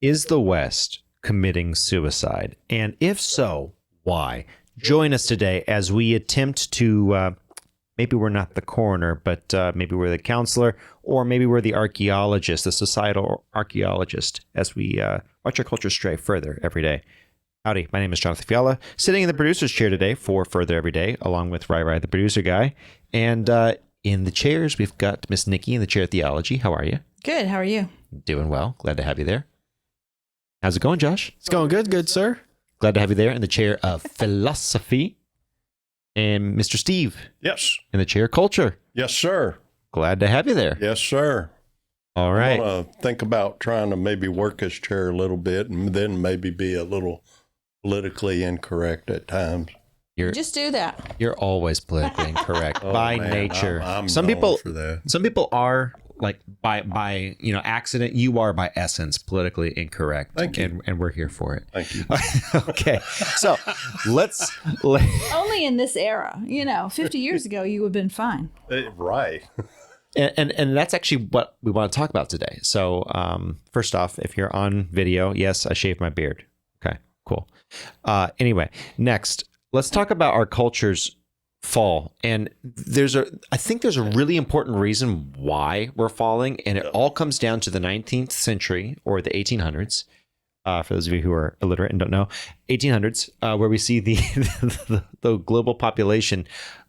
Is the West committing suicide? And if so, why? Join us today as we attempt to, maybe we're not the coroner, but maybe we're the counselor, or maybe we're the archaeologist, the societal archaeologist, as we watch our culture stray further every day. Howdy, my name is Jonathan Fiala, sitting in the producer's chair today for Further Every Day, along with Rai, the producer guy. And in the chairs, we've got Miss Nikki in the chair of theology. How are you? Good. How are you? Doing well. Glad to have you there. How's it going, Josh? It's going good, sir. Glad to have you there in the chair of philosophy. And Mr. Steve. Yes. In the chair of culture. Yes, sir. Glad to have you there. Yes, sir. All right. I want to think about trying to maybe work his chair a little bit and then maybe be a little politically incorrect at times. Just do that. You're always politically incorrect by man, nature. I'm Some known people for that. Some people are like by accident. You are by essence politically incorrect. Thank you. And we're here for it. Thank you. Okay. So let's Only in this era. 50 years ago, you would have been fine. Right. And that's actually what we want to talk about today. So first off, if you're on video, yes, I shaved my beard. Okay, cool. Anyway, next, let's talk about our culture's fall. And I think there's a really important reason why we're falling, and it all comes down to the 19th century or the 1800s. For those of you who are illiterate and don't know, 1800s, where we see the global population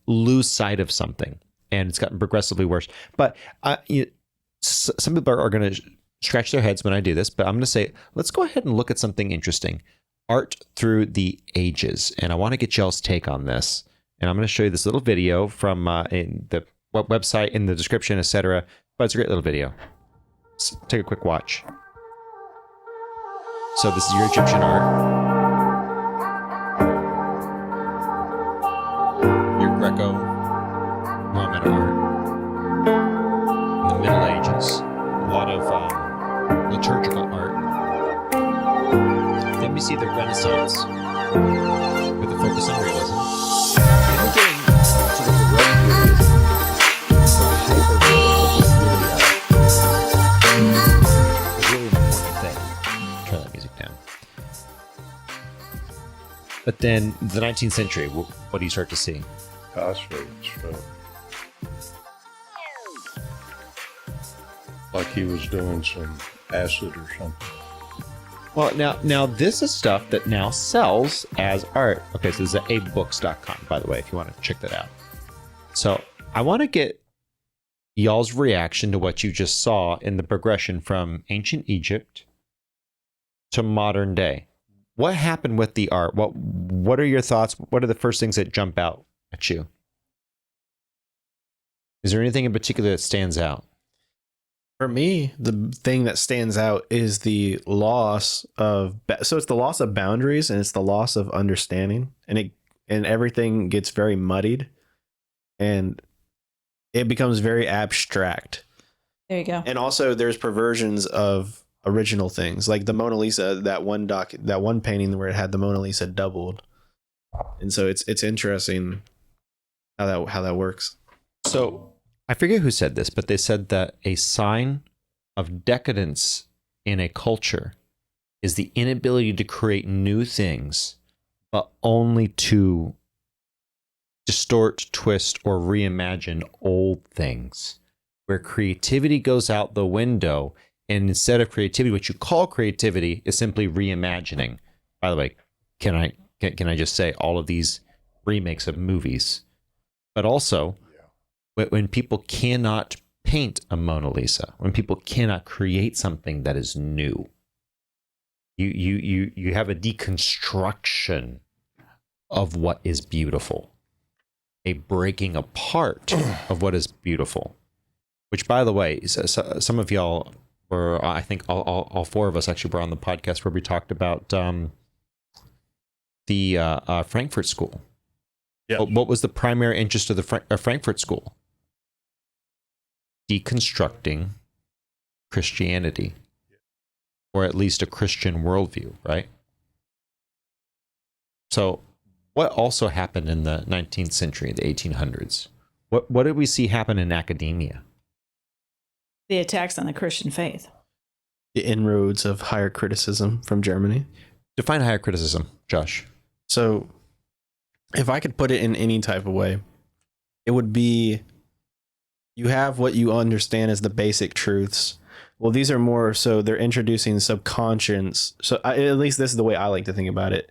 lose sight of something, and it's gotten progressively worse. But some people are going to scratch their heads when I do this, but I'm going to say, let's go ahead and look at something interesting. Art through the ages. And I want to get y'all's take on this. And I'm going to show you this little video from in the website, in the description, etc. But it's a great little video. Let's take a quick watch. So this is your Egyptian art. Your Greco-Roman art. In the Middle Ages. A lot of liturgical art. Then we see the Renaissance with a focus on realism. And we're getting sort of the Roman period where the hyper-realism is really an important thing. Turn that music down. But then the 19th century, what do you start to see? Gospel. Like he was doing some acid or something. Well, now this is stuff that now sells as art. Okay, so this is at abebooks.com, by the way, if you want to check that out. So I want to get y'all's reaction to what you just saw in the progression from ancient Egypt to modern day. What happened with the art? What are your thoughts? What are the first things that jump out at you? Is there anything in particular that stands out? For me, the thing that stands out is the loss of it's the loss of boundaries, and it's the loss of understanding, and everything gets very muddied, and it becomes very abstract. There you go. And also, there's perversions of original things, like the Mona Lisa, that one painting where it had the Mona Lisa doubled, and so it's interesting how that works. So I forget who said this, but they said that a sign of decadence in a culture is the inability to create new things, but only to distort, twist, or reimagine old things, where creativity goes out the window. And instead of creativity, what you call creativity is simply reimagining. By the way, can I just say all of these remakes of movies, but also when people cannot paint a Mona Lisa, when people cannot create something that is new, you have a deconstruction of what is beautiful, a breaking apart of what is beautiful. Which, by the way, some of y'all were, I think all four of us actually were on the podcast where we talked about the Frankfurt School. Yeah. What was the primary interest of the Frankfurt School? Deconstructing Christianity, or at least a Christian worldview, right? So what also happened in the 19th century, the 1800s? What did we see happen in academia? The attacks on the Christian faith. the inroads of higher criticism from Germany. Define higher criticism, Josh. So if I could put it in any type of way, it would be, you have what you understand as the basic truths. Well, these are more so they're introducing subconscious. So at least this is the way I like to think about it.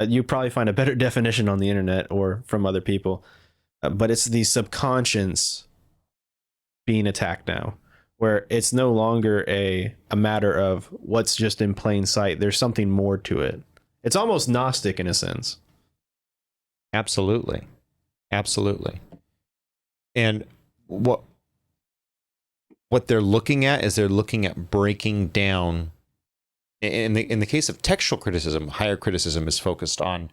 You probably find a better definition on the internet or from other people, but it's the subconscious being attacked now, where it's no longer a matter of what's just in plain sight. There's something more to it. It's almost Gnostic in a sense. Absolutely. And what they're looking at is they're looking at breaking down. In the case of textual criticism, higher criticism is focused on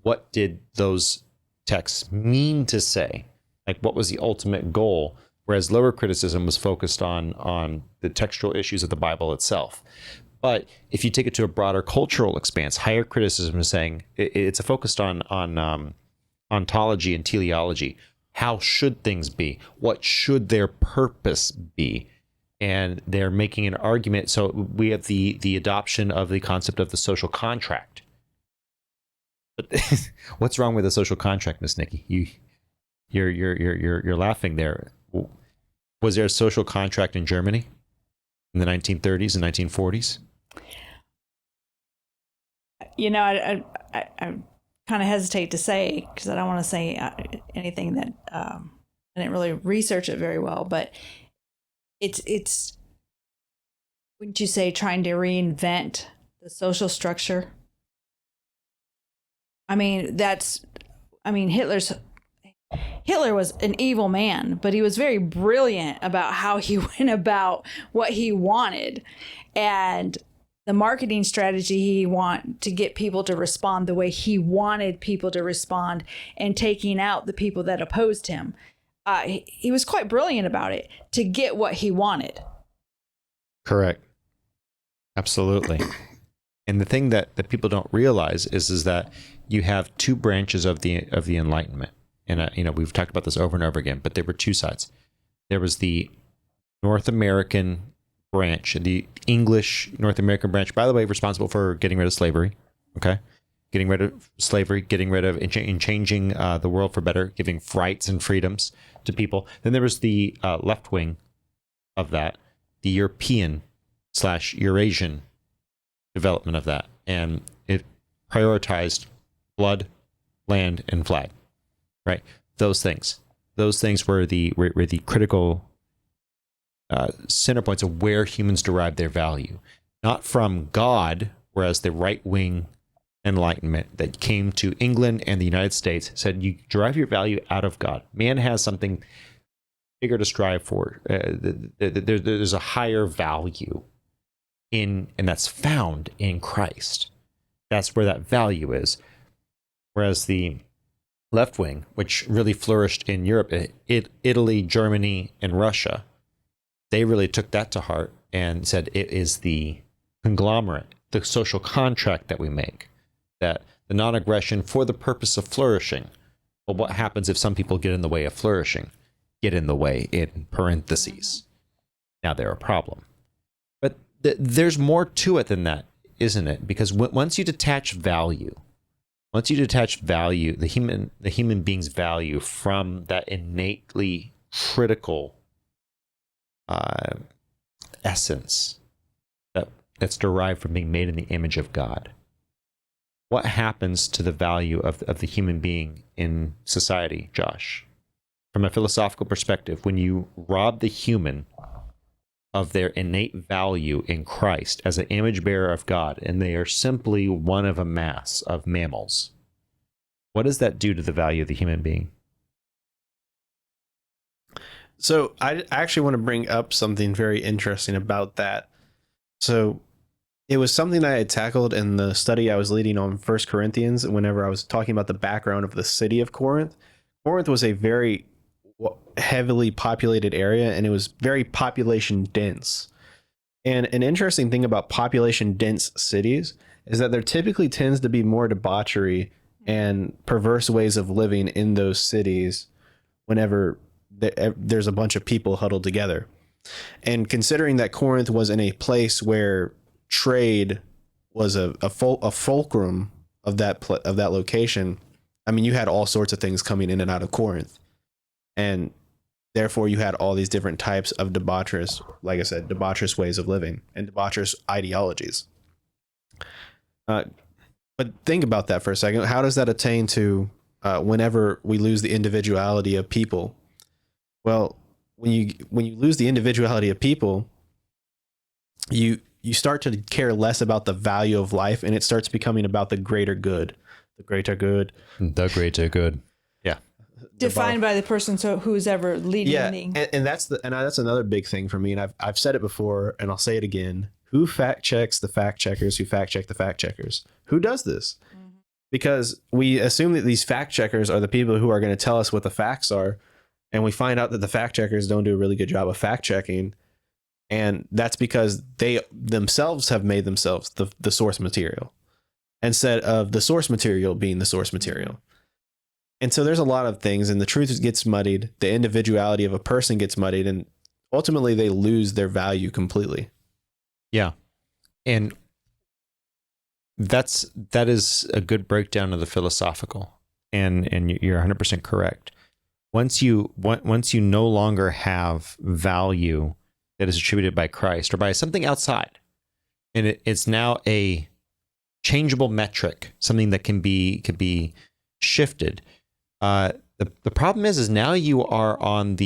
what did those texts mean to say, like what was the ultimate goal, whereas lower criticism was focused on the textual issues of the Bible itself. But if you take it to a broader cultural expanse, higher criticism is saying it's focused on ontology and teleology. How should things be? What should their purpose be? And they're making an argument. So we have the adoption of the concept of the social contract. But what's wrong with the social contract, Miss Nikki? You're laughing there. Was there a social contract in Germany in the 1930s and 1940s? I kind of hesitate to say, because I don't want to say anything that I didn't really research it very well, but it's wouldn't you say trying to reinvent the social structure? Hitler was an evil man, but he was very brilliant about how he went about what he wanted, and the marketing strategy he wanted to get people to respond the way he wanted people to respond, and taking out the people that opposed him. He was quite brilliant about it to get what he wanted. Correct. Absolutely. And the thing that people don't realize is that you have two branches of the Enlightenment. And we've talked about this over and over again, but there were two sides. There was the North American branch, the English North American branch, by the way, responsible for getting rid of slavery. Okay. Getting rid of slavery, getting rid of and changing the world for better, giving rights and freedoms to people. Then there was the left wing of that, the European/Eurasian development of that. And it prioritized blood, land, and flag, right? Those things were the critical center points of where humans derive their value, not from God, whereas the right wing Enlightenment that came to England and the United States said you derive your value out of God. Man has something bigger to strive for. There's a higher value and that's found in Christ. That's where that value is. Whereas the left wing, which really flourished in Europe, Italy, Germany, and Russia, they really took that to heart and said it is the conglomerate, the social contract that we make, that the non-aggression for the purpose of flourishing. Well, what happens if some people get in the way of flourishing? Get in the way in parentheses. Now they're a problem. But there's more to it than that, isn't it? Because once you detach value, the human being's value from that innately critical essence that's derived from being made in the image of God, what happens to the value of the human being in society, Josh? From a philosophical perspective, when you rob the human of their innate value in Christ as an image bearer of God, and they are simply one of a mass of mammals, what does that do to the value of the human being? So I actually want to bring up something very interesting about that. So it was something I had tackled in the study I was leading on 1 Corinthians whenever I was talking about the background of the city of Corinth. Corinth was a very heavily populated area, and it was very population dense. And an interesting thing about population dense cities is that there typically tends to be more debauchery and perverse ways of living in those cities whenever there's a bunch of people huddled together. And considering that Corinth was in a place where trade was a fulcrum of that location, I mean, you had all sorts of things coming in and out of Corinth, and therefore you had all these different types of debaucherous, like I said, debaucherous ways of living and debaucherous ideologies. But think about that for a second. How does that attain to whenever we lose the individuality of people? Well, when you lose the individuality of people, you start to care less about the value of life, and it starts becoming about the greater good. The greater good. The greater good. Yeah. Defined by the person who's ever leading. Yeah, and that's another big thing for me. And I've said it before, and I'll say it again. Who fact checks the fact checkers who fact check the fact checkers? Who does this? Mm-hmm. Because we assume that these fact checkers are the people who are going to tell us what the facts are, and we find out that the fact checkers don't do a really good job of fact checking, and that's because they themselves have made themselves the source material instead of the source material being the source material. And so there's a lot of things, and the truth gets muddied, the individuality of a person gets muddied, and ultimately they lose their value completely. Yeah. And that is a good breakdown of the philosophical, and you're 100% correct. Once you no longer have value that is attributed by Christ or by something outside, and it's now a changeable metric, something that can be shifted. The problem is now you're at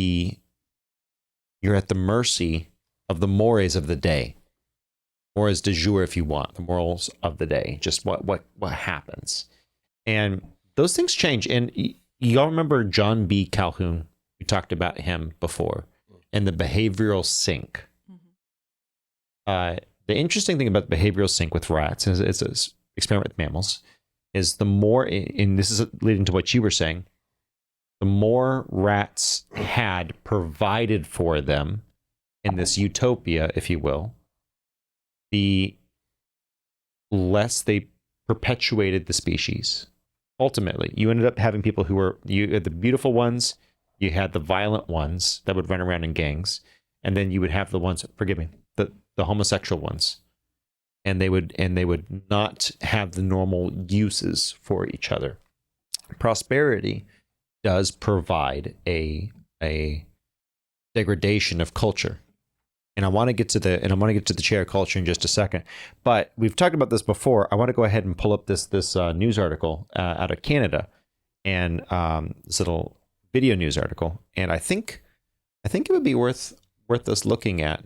the mercy of the mores of the day, mores du jour, if you want, the morals of the day, just what happens, and those things change. And y'all remember John B. Calhoun? We talked about him before, and the behavioral sink. Mm-hmm. The interesting thing about the behavioral sink with rats, and it's an experiment with mammals, is the more, and this is leading to what you were saying, the more rats had provided for them in this utopia, if you will, the less they perpetuated the species. Ultimately, you ended up having people you had the beautiful ones, you had the violent ones that would run around in gangs, and then you would have the ones, forgive me, the homosexual ones. And they would not have the normal uses for each other. Prosperity does provide a degradation of culture, and I want to get to the chair culture in just a second. But we've talked about this before. I want to go ahead and pull up this news article out of Canada, and this little video news article, and I think it would be worth us looking at.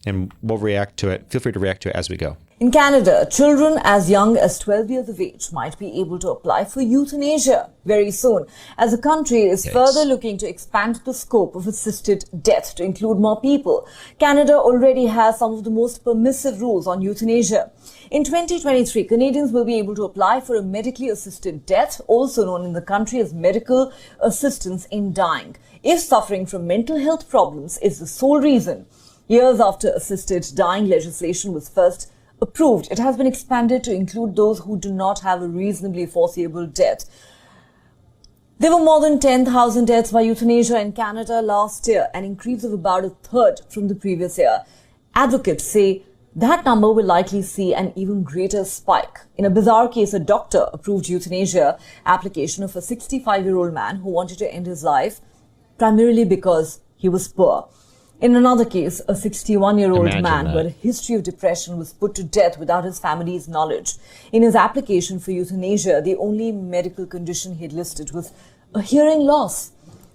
And we'll react to it. Feel free to react to it as we go. In Canada, children as young as 12 years of age might be able to apply for euthanasia very soon, as the country is further looking to expand the scope of assisted death to include more people. Canada already has some of the most permissive rules on euthanasia. In 2023, Canadians will be able to apply for a medically assisted death, also known in the country as medical assistance in dying, if suffering from mental health problems is the sole reason. Years after assisted dying legislation was first approved, it has been expanded to include those who do not have a reasonably foreseeable death. There were more than 10,000 deaths by euthanasia in Canada last year, an increase of about a third from the previous year. Advocates say that number will likely see an even greater spike. In a bizarre case, a doctor approved euthanasia application of a 65-year-old man who wanted to end his life primarily because he was poor. In another case, a 61-year-old man who had a history of depression was put to death without his family's knowledge. In his application for euthanasia, the only medical condition he had listed was a hearing loss.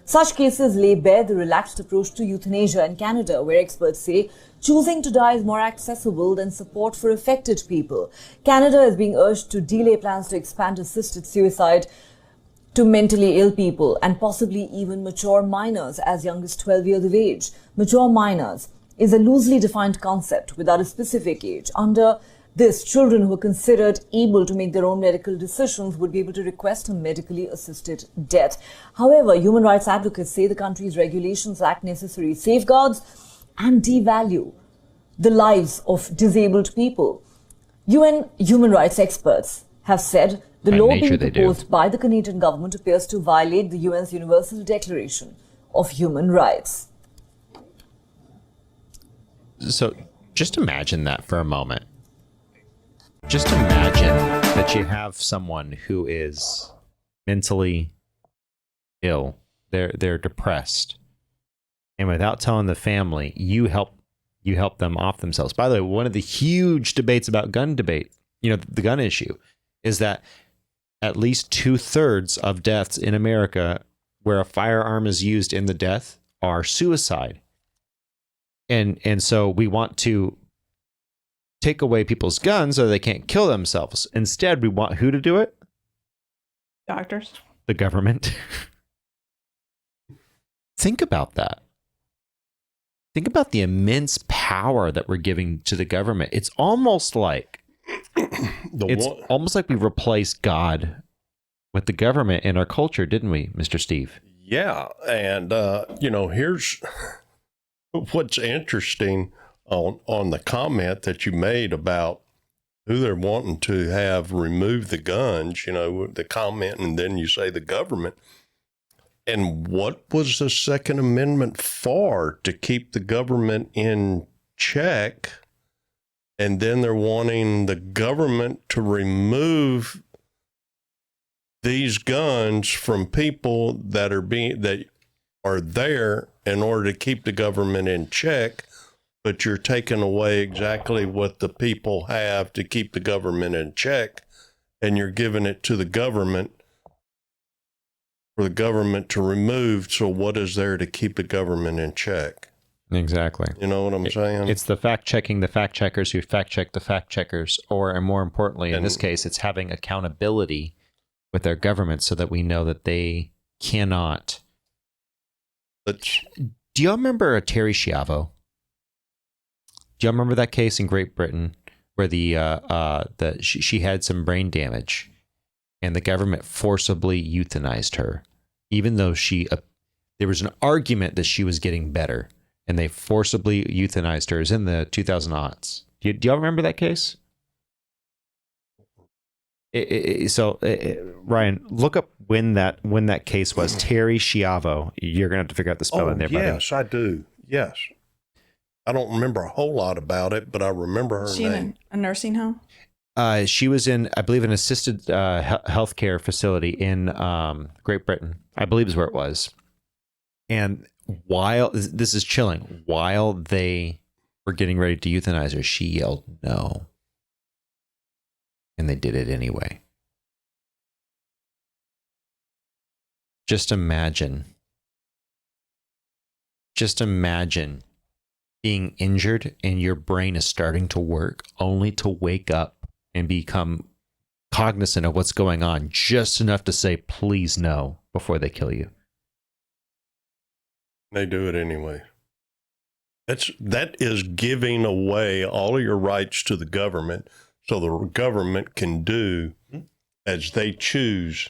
Such cases lay bare the relaxed approach to euthanasia in Canada, where experts say choosing to die is more accessible than support for affected people. Canada is being urged to delay plans to expand assisted suicide to mentally ill people and possibly even mature minors as young as 12 years of age. Mature minors is a loosely defined concept without a specific age. Under this, children who are considered able to make their own medical decisions would be able to request a medically assisted death. However, human rights advocates say the country's regulations lack necessary safeguards and devalue the lives of disabled people. UN human rights experts have said the law being proposed by the Canadian government appears to violate the UN's Universal Declaration of Human Rights. So just imagine that for a moment. Just imagine that you have someone who is mentally ill. They're depressed. And without telling the family, you help them off themselves. By the way, one of the huge debates about the gun issue, is that at least 2/3 of deaths in America where a firearm is used in the death are suicide. And so we want to take away people's guns so they can't kill themselves. Instead, we want who to do it? Doctors. The government. Think about that. Think about the immense power that we're giving to the government. It's almost like we replaced God with the government in our culture, didn't we, Mr. Steve? Yeah, and here's what's interesting on the comment that you made about who they're wanting to have remove the guns. The comment, and then you say the government. And what was the Second Amendment for? To keep the government in check. And then they're wanting the government to remove these guns from people that are there in order to keep the government in check. But you're taking away exactly what the people have to keep the government in check, and you're giving it to the government for the government to remove. So what is there to keep the government in check? Exactly. You know what I'm saying? It's the fact-checking the fact-checkers who fact-check the fact-checkers, and more importantly, in this case, it's having accountability with their government so that we know that they cannot. Do y'all remember Terry Schiavo? Do y'all remember that case in Great Britain where she had some brain damage and the government forcibly euthanized her, even though there was an argument that she was getting better, and they forcibly euthanized her? It was in the 2000s. Do y'all remember that case? Ryan, look up when that case was. Terry Schiavo. You're gonna have to figure out the spelling there, buddy. Yes, I do. Yes. I don't remember a whole lot about it, but I remember her name. In a nursing home? She was in, I believe, an assisted healthcare facility in Great Britain, I believe is where it was. And while, this is chilling, while they were getting ready to euthanize her, she yelled no. And they did it anyway. Just imagine being injured and your brain is starting to work only to wake up and become cognizant of what's going on just enough to say, please no, before they kill you. They do it anyway. That is giving away all of your rights to the government so the government can do as they choose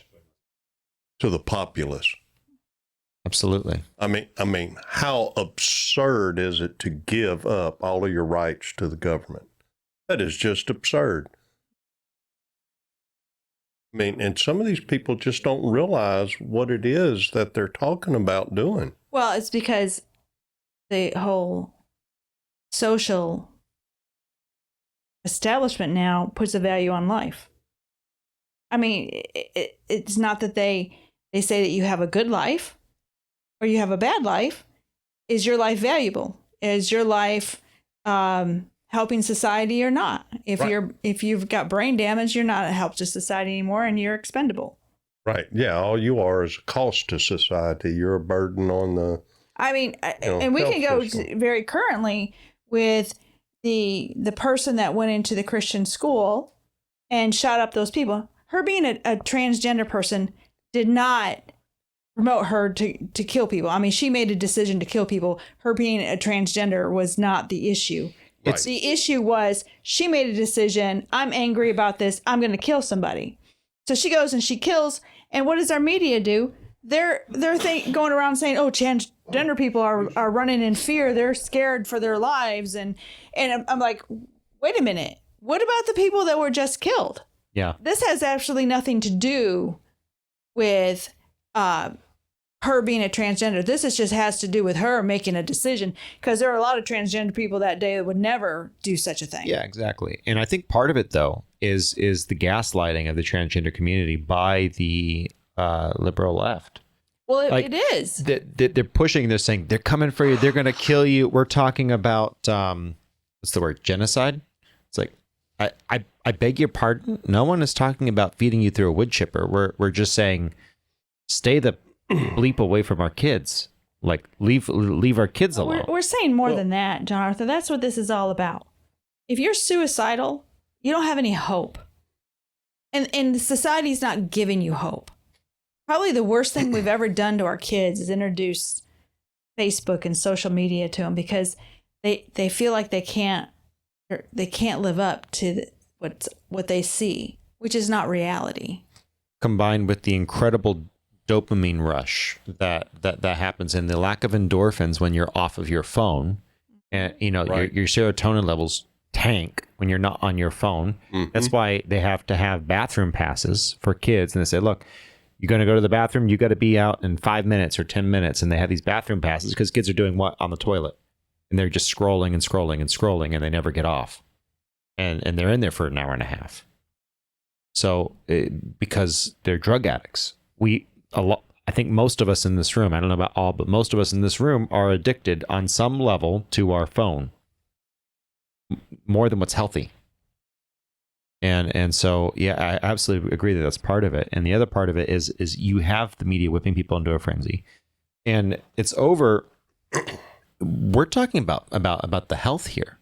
to the populace. Absolutely. I mean, how absurd is it to give up all of your rights to the government? That is just absurd. I mean, and some of these people just don't realize what it is that they're talking about doing. Well, it's because the whole social establishment now puts a value on life. I mean, it's not that they say that you have a good life or you have a bad life. Is your life valuable? Is your life helping society or not? If you've got brain damage, you're not a help to society anymore, and you're expendable. Right. Yeah. All you are is a cost to society. You're a burden on the. I mean, and we can go very currently with the person that went into the Christian school and shot up those people. Her being a transgender person did not promote her to kill people. I mean, she made a decision to kill people. Her being a transgender was not the issue. Right. The issue was she made a decision. I'm angry about this. I'm going to kill somebody. So she goes and she kills. And what does our media do? They're going around saying, "Oh, transgender people are running in fear. They're scared for their lives." And I'm like, wait a minute. What about the people that were just killed? Yeah. This has absolutely nothing to do with her her being a transgender. This just has to do with her making a decision, because there are a lot of transgender people that day that would never do such a thing. Yeah, exactly. And I think part of it, though, is the gaslighting of the transgender community by the liberal left. Well, Like, it is. They're pushing. They're saying they're coming for you. They're going to kill you. We're talking about what's the word? Genocide. It's like I beg your pardon. No one is talking about feeding you through a wood chipper. We're just saying stay the bleep away from our kids. Like leave our kids alone. We're saying more than that, John Arthur. That's what this is all about. If you're suicidal, you don't have any hope, and society's not giving you hope. Probably the worst thing we've ever done to our kids is introduce Facebook and social media to them, because they feel like they can't live up to what they see, which is not reality. Combined with the incredible dopamine rush that happens, and the lack of endorphins when you're off of your phone, and Right. your serotonin levels tank when you're not on your phone. Mhm. That's why they have to have bathroom passes for kids, and they say, look, you're going to go to the bathroom, you got to be out in 5 minutes or 10 minutes. And they have these bathroom passes because kids are doing what on the toilet, and they're just scrolling and scrolling and scrolling, and they never get off. And they're in there for an hour and a half. So because they're drug addicts, I think most of us in this room, I don't know about all, but most of us in this room are addicted on some level to our phone more than what's healthy. And so, yeah, I absolutely agree that that's part of it. And the other part of it is you have the media whipping people into a frenzy, and it's over. We're talking about the health here.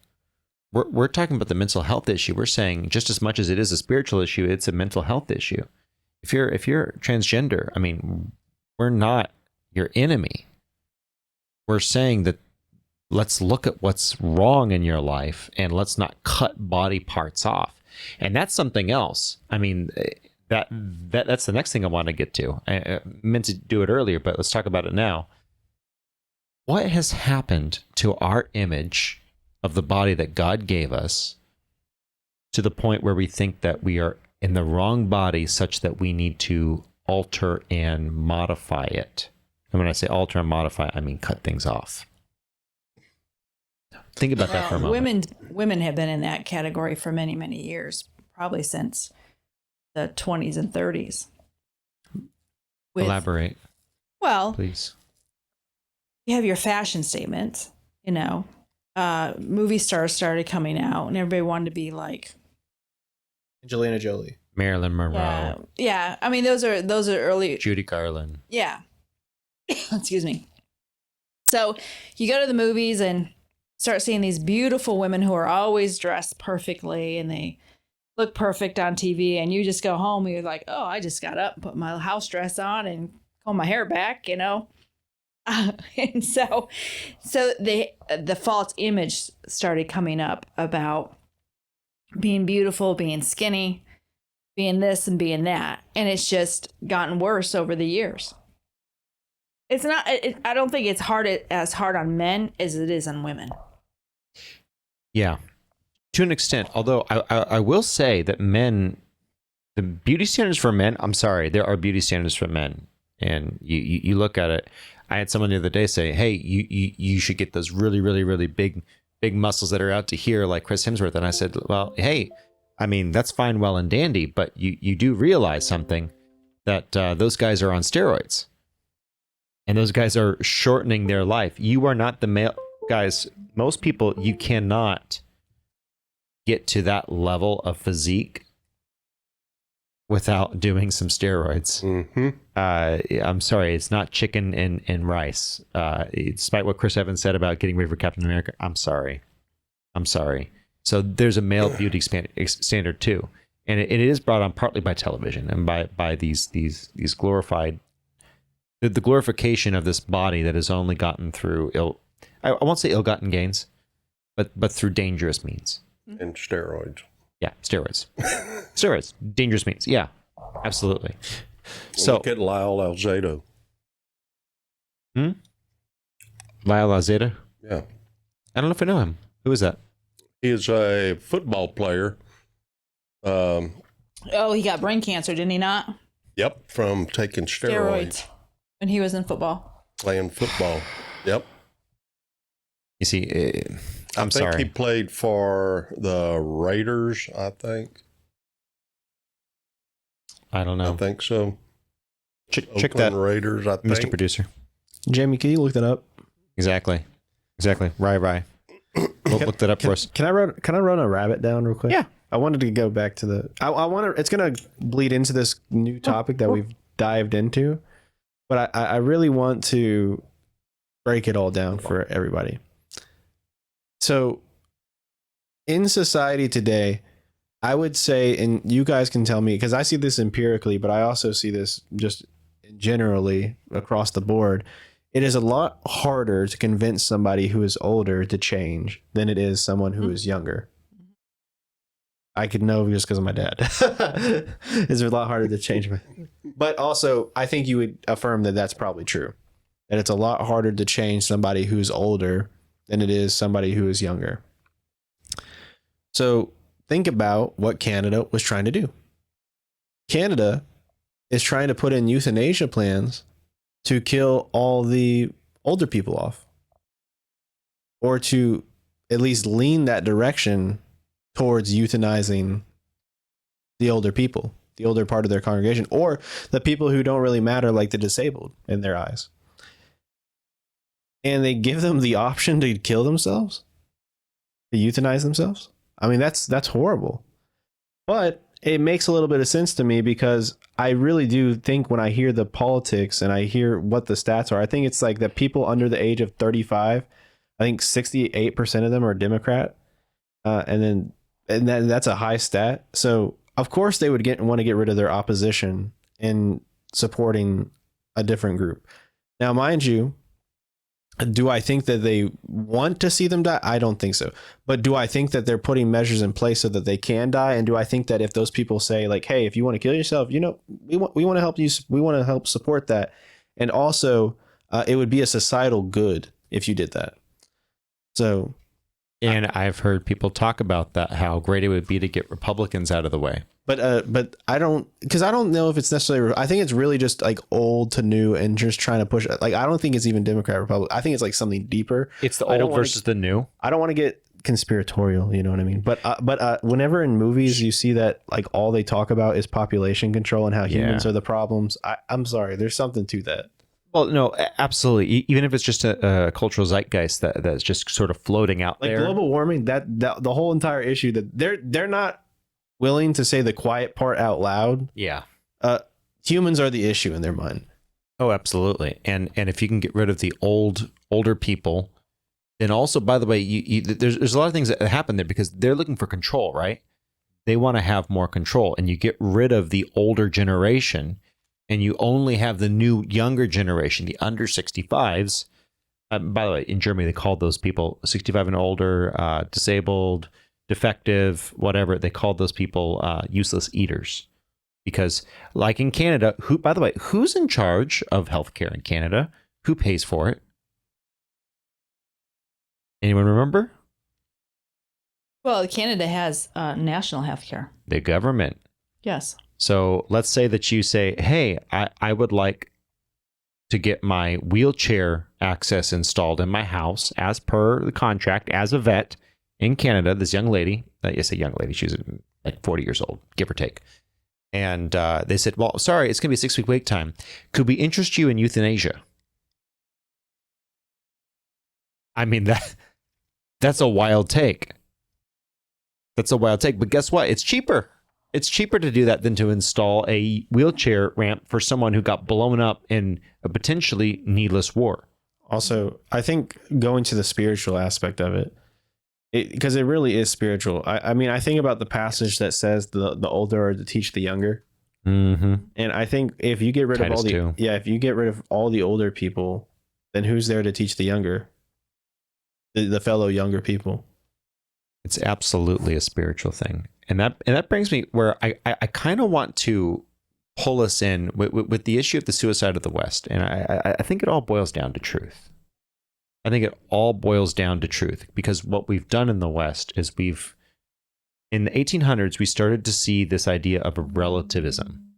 We're talking about the mental health issue. We're saying just as much as it is a spiritual issue, it's a mental health issue. If you're transgender, I mean, we're not your enemy. We're saying that let's look at what's wrong in your life, and let's not cut body parts off. And that's something else. I mean, that's the next thing I want to get to. I meant to do it earlier, but let's talk about it now. What has happened to our image of the body that God gave us, to the point where we think that we are in the wrong body, such that we need to alter and modify it? And when I say alter and modify, I mean cut things off. Think about that for a moment. Women have been in that category for many, many years, probably since the 20s and 30s. Elaborate, well, please. You have your fashion statements, movie stars started coming out, and everybody wanted to be like Angelina Jolie, Marilyn Monroe. Yeah. I mean, those are early. Judy Garland. Yeah. Excuse me. So you go to the movies and start seeing these beautiful women who are always dressed perfectly, and they look perfect on TV, and you just go home and you're like, oh, I just got up, put my house dress on, and comb my hair back, and so the false image started coming up about being beautiful, being skinny, being this and being that, and it's just gotten worse over the years. It's not. I don't think it's as hard on men as it is on women. Yeah, to an extent. Although I will say that men, the beauty standards for men, I'm sorry, there are beauty standards for men, and you look at it. I had someone the other day say, "Hey, you should get those really, really, really big muscles that are out to here, like Chris Hemsworth." And I said, "Well, hey, I mean, that's fine, well and dandy, but you do realize something, that those guys are on steroids, and those guys are shortening their life. You are not the male guys. Most people, you cannot get to that level of physique without doing some steroids. Mm-hmm. I'm sorry, it's not chicken and rice. Despite what Chris Evans said about getting ready for Captain America, I'm sorry. So there's a male beauty standard too, and it is brought on partly by television and by these glorified, the glorification of this body that has only gotten through I won't say ill-gotten gains, but through dangerous means. And steroids. Yeah, steroids. Steroids, dangerous means. Yeah, absolutely. So look at Lyle Alzado. Lyle Alzado? Yeah. I don't know if I know him. Who is that? He is a football player. Oh, he got brain cancer, didn't he not? Yep, from taking steroids. When he was in football. playing football. Yep. You see, I'm I think sorry. he played for the Raiders, I think. I don't know. I think so. Check Oakland that, Raiders, I Mr. think. Producer. Jamie, can you look that up? Exactly. Right. Look that up for us. Can I run a rabbit down real quick? Yeah. I wanted to go back to the. I want to. It's gonna bleed into this new topic that we've dived into, but I really want to break it all down for everybody. So, in society today, I would say, and you guys can tell me because I see this empirically, but I also see this just generally across the board. It is a lot harder to convince somebody who is older to change than it is someone who is younger. I could know just because of my dad. It's a lot harder to change. But also, I think you would affirm that that's probably true. That it's a lot harder to change somebody who's older than it is somebody who is younger. So think about what Canada was trying to do. Canada is trying to put in euthanasia plans to kill all the older people off, or to at least lean that direction towards euthanizing the older people, the older part of their congregation, or the people who don't really matter, like the disabled in their eyes. And they give them the option to kill themselves, to euthanize themselves. I mean, that's horrible. But it makes a little bit of sense to me because I really do think when I hear the politics and I hear what the stats are, I think it's like that people under the age of 35, I think 68% of them are Democrat. And that's a high stat. So of course they would want to get rid of their opposition in supporting a different group. Now, mind you, do I think that they want to see them die? I don't think so. But do I think that they're putting measures in place so that they can die? And do I think that if those people say like, hey, if you want to kill yourself, we want to help you. We want to help support that. And also it would be a societal good if you did that. So. And I've heard people talk about that, how great it would be to get Republicans out of the way. But I don't know if it's necessarily. I think it's really just like old to new and just trying to push. Like I don't think it's even Democrat Republic. I think it's like something deeper. It's the old versus the new. I don't want to get conspiratorial, you know what I mean? But whenever in movies you see that like all they talk about is population control and how humans are the problems, I'm sorry, there's something to that. Well, no, absolutely. Even if it's just a cultural zeitgeist that's just sort of floating out like there. Global warming, that the whole entire issue that they're not willing to say the quiet part out loud. Yeah. Humans are the issue in their mind. Oh, absolutely. And if you can get rid of the older people, then also, by the way, there's a lot of things that happen there because they're looking for control, right? They want to have more control, and you get rid of the older generation, and you only have the new younger generation, the under 65s. By the way, in Germany, they called those people 65 and older, disabled, defective, whatever. They called those people useless eaters. Because like in Canada, by the way, who's in charge of healthcare in Canada? Who pays for it? Anyone remember? Well, Canada has national health care. The government. Yes. So let's say that you say, hey, I would like to get my wheelchair access installed in my house as per the contract as a vet in Canada. This young lady, yes, a young lady, she's like 40 years old, give or take. And they said, well, sorry, it's going to be a 6-week wait time. Could we interest you in euthanasia? I mean, that's a wild take. That's a wild take. But guess what? It's cheaper. It's cheaper to do that than to install a wheelchair ramp for someone who got blown up in a potentially needless war. Also, I think going to the spiritual aspect of it, because it really is spiritual. I mean, I think about the passage that says the older are to teach the younger. Mm-hmm. And I think if you get rid of all the if you get rid of all the older people, then who's there to teach the younger, the fellow younger people? It's absolutely a spiritual thing, and that brings me where I kind of want to pull us in with the issue of the suicide of the West, and I think it all boils down to truth. I think it all boils down to truth, because what we've done in the West is in the 1800s, we started to see this idea of a relativism.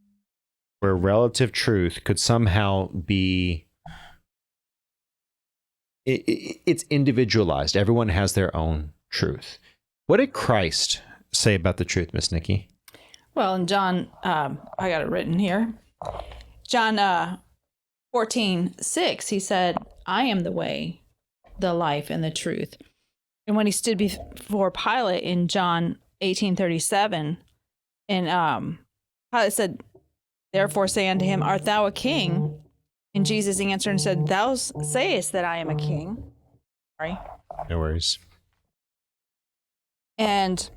where relative truth could somehow be it's individualized. Everyone has their own truth. What did Christ say about the truth, Miss Nikki? Well, in John, I got it written here. John 14:6, he said, I am the way, the life, and the truth. And when he stood before Pilate in John 18:37, and Pilate said, therefore say unto him, art thou a king? And Jesus answered and said, thou sayest that I am a king. Sorry. No worries. And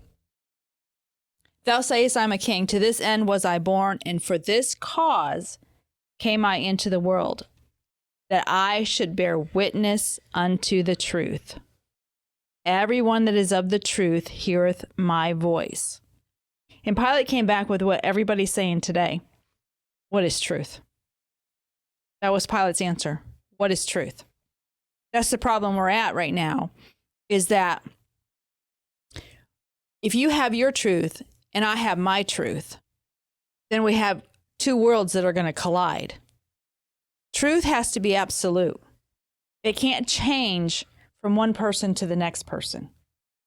thou sayest I am a king. To this end was I born, and for this cause came I into the world, that I should bear witness unto the truth. Everyone that is of the truth heareth my voice. And Pilate came back with what everybody's saying today. What is truth? That was Pilate's answer. What is truth? That's the problem we're at right now, is that if you have your truth and I have my truth, then we have two worlds that are going to collide. Truth has to be absolute. It can't change from one person to the next person.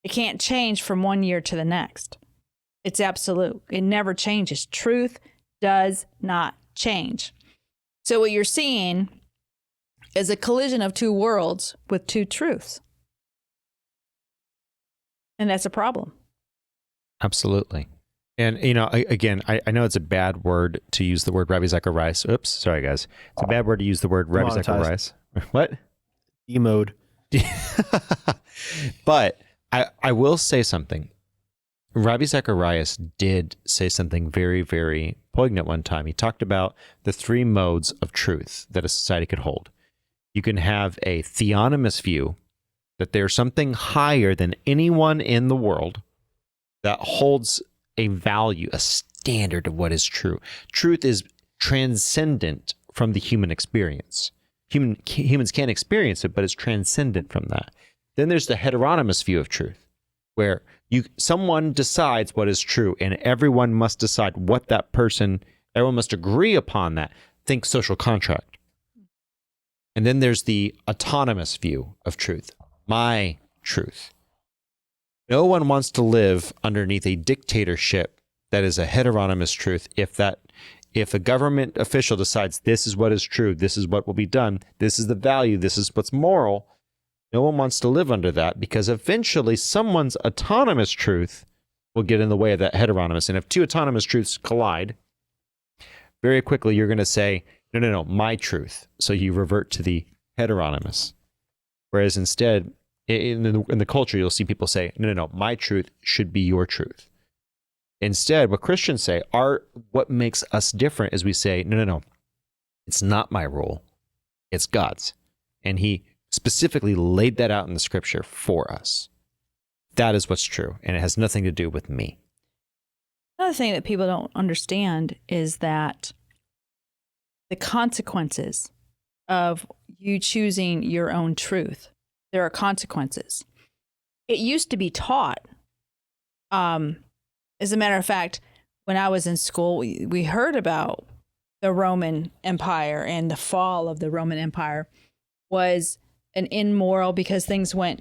It can't change from one year to the next. It's absolute. It never changes. Truth does not change. So what you're seeing is a collision of two worlds with two truths. And that's a problem. Absolutely. And, I know it's a bad word to use the word Rabbi Zacharias. Oops, sorry, guys. It's a bad word to use the word Rabbi Zacharias. What? E-mode. But I will say something. Rabbi Zacharias did say something very, very poignant one time. He talked about the three modes of truth that a society could hold. You can have a theonomous view, that there's something higher than anyone in the world that holds a value, a standard of what is true. Truth is transcendent from the human experience. Humans can't experience it, but it's transcendent from that. Then there's the heteronymous view of truth, where someone decides what is true, and everyone must decide what that person, everyone must agree upon that. Think social contract. And then there's the autonomous view of truth, my truth. No one wants to live underneath a dictatorship that is a heteronymous truth. If a government official decides this is what is true, this is what will be done, this is the value, this is what's moral, no one wants to live under that, because eventually someone's autonomous truth will get in the way of that heteronymous. And if two autonomous truths collide, very quickly you're going to say, no, my truth. So you revert to the heteronymous. Whereas instead, in the culture, you'll see people say, no, my truth should be your truth. Instead, what Christians say, what makes us different is we say, no, it's not my rule, it's God's. And he specifically laid that out in the scripture for us. That is what's true, and it has nothing to do with me. Another thing that people don't understand is that the consequences of you choosing your own truth, there are consequences. It used to be taught. As a matter of fact, when I was in school, we heard about the Roman Empire, and the fall of the Roman Empire was an immoral, because things went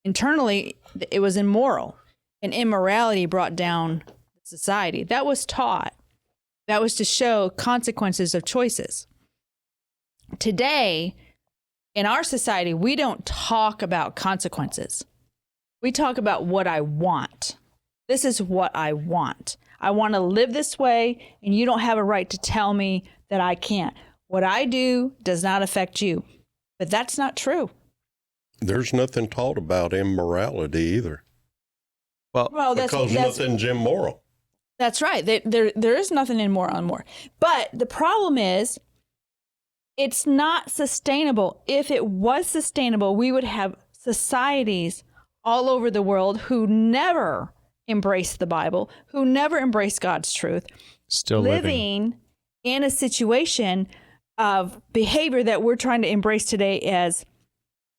internally, it was immoral, and immorality brought down society. That was taught. That was to show consequences of choices. Today, in our society, we don't talk about consequences. We talk about what I want. This is what I want. I want to live this way, and you don't have a right to tell me that I can't. What I do does not affect you. But that's not true. There's nothing taught about immorality either. Well, because nothing's immoral. That's right. There is nothing immoral anymore. But the problem is, it's not sustainable. If it was sustainable, we would have societies all over the world who never embrace the Bible, who never embrace God's truth, still living in a situation of behavior that we're trying to embrace today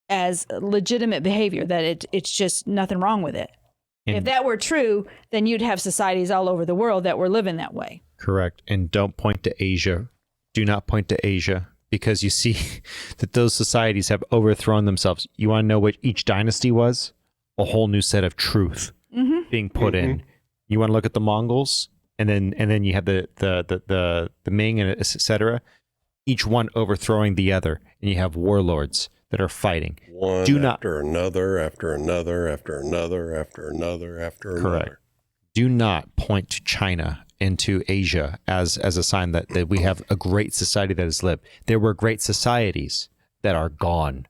as legitimate behavior, that it's just nothing wrong with it. If that were true, then you'd have societies all over the world that were living that way. Correct. And don't point to Asia. Do not point to Asia, because you see that those societies have overthrown themselves. You want to know what each dynasty was? A whole new set of truth being put in. You want to look at the Mongols, and then you have the Ming and et cetera. Each one overthrowing the other, and you have warlords that are fighting. One after another, after another, after another, after another, after another. Correct. Do not point to China and to Asia as a sign that we have a great society that has lived. There were great societies that are gone.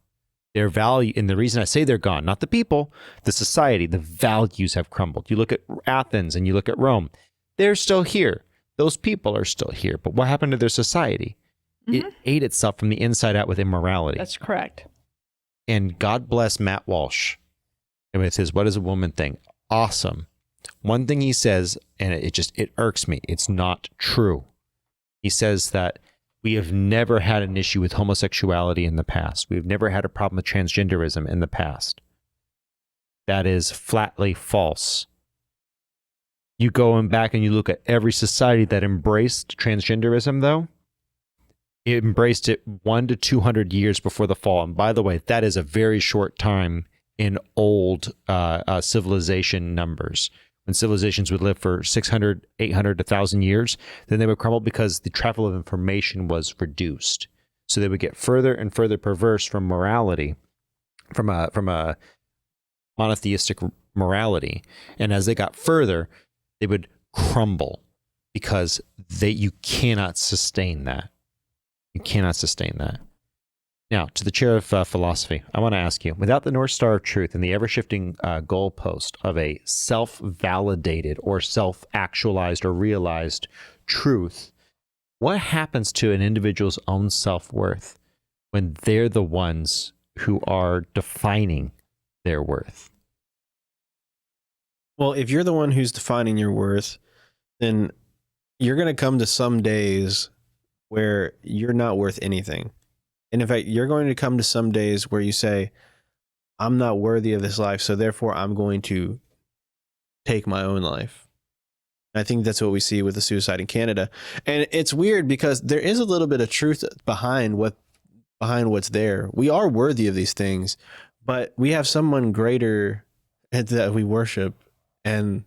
Their value, and the reason I say they're gone, not the people, the society, the values have crumbled. You look at Athens and you look at Rome. They're still here. Those people are still here. But what happened to their society? It ate itself from the inside out with immorality. That's correct. And God bless Matt Walsh and with his "What is a Woman" thing. Awesome. One thing he says, and it irks me, it's not true. He says that we have never had an issue with homosexuality in the past. We've never had a problem with transgenderism in the past. That is flatly false. You go back and you look at every society that embraced transgenderism, though, it embraced it 100 to 200 years before the fall. And by the way, that is a very short time in old civilization numbers. When civilizations would live for 600, 800, 1,000 years, then they would crumble because the travel of information was reduced. So they would get further and further perverse from morality, from a monotheistic morality. And as they got further, they would crumble because you cannot sustain that. You cannot sustain that. Now, to the chair of philosophy, I want to ask you, without the North Star of truth and the ever-shifting goalpost of a self-validated or self-actualized or realized truth, what happens to an individual's own self-worth when they're the ones who are defining their worth? Well, if you're the one who's defining your worth, then you're going to come to some days where you're not worth anything. And in fact, you're going to come to some days where you say, I'm not worthy of this life, so therefore I'm going to take my own life. And I think that's what we see with the suicide in Canada. And it's weird because there is a little bit of truth behind what's there. We are worthy of these things, but we have someone greater that we worship and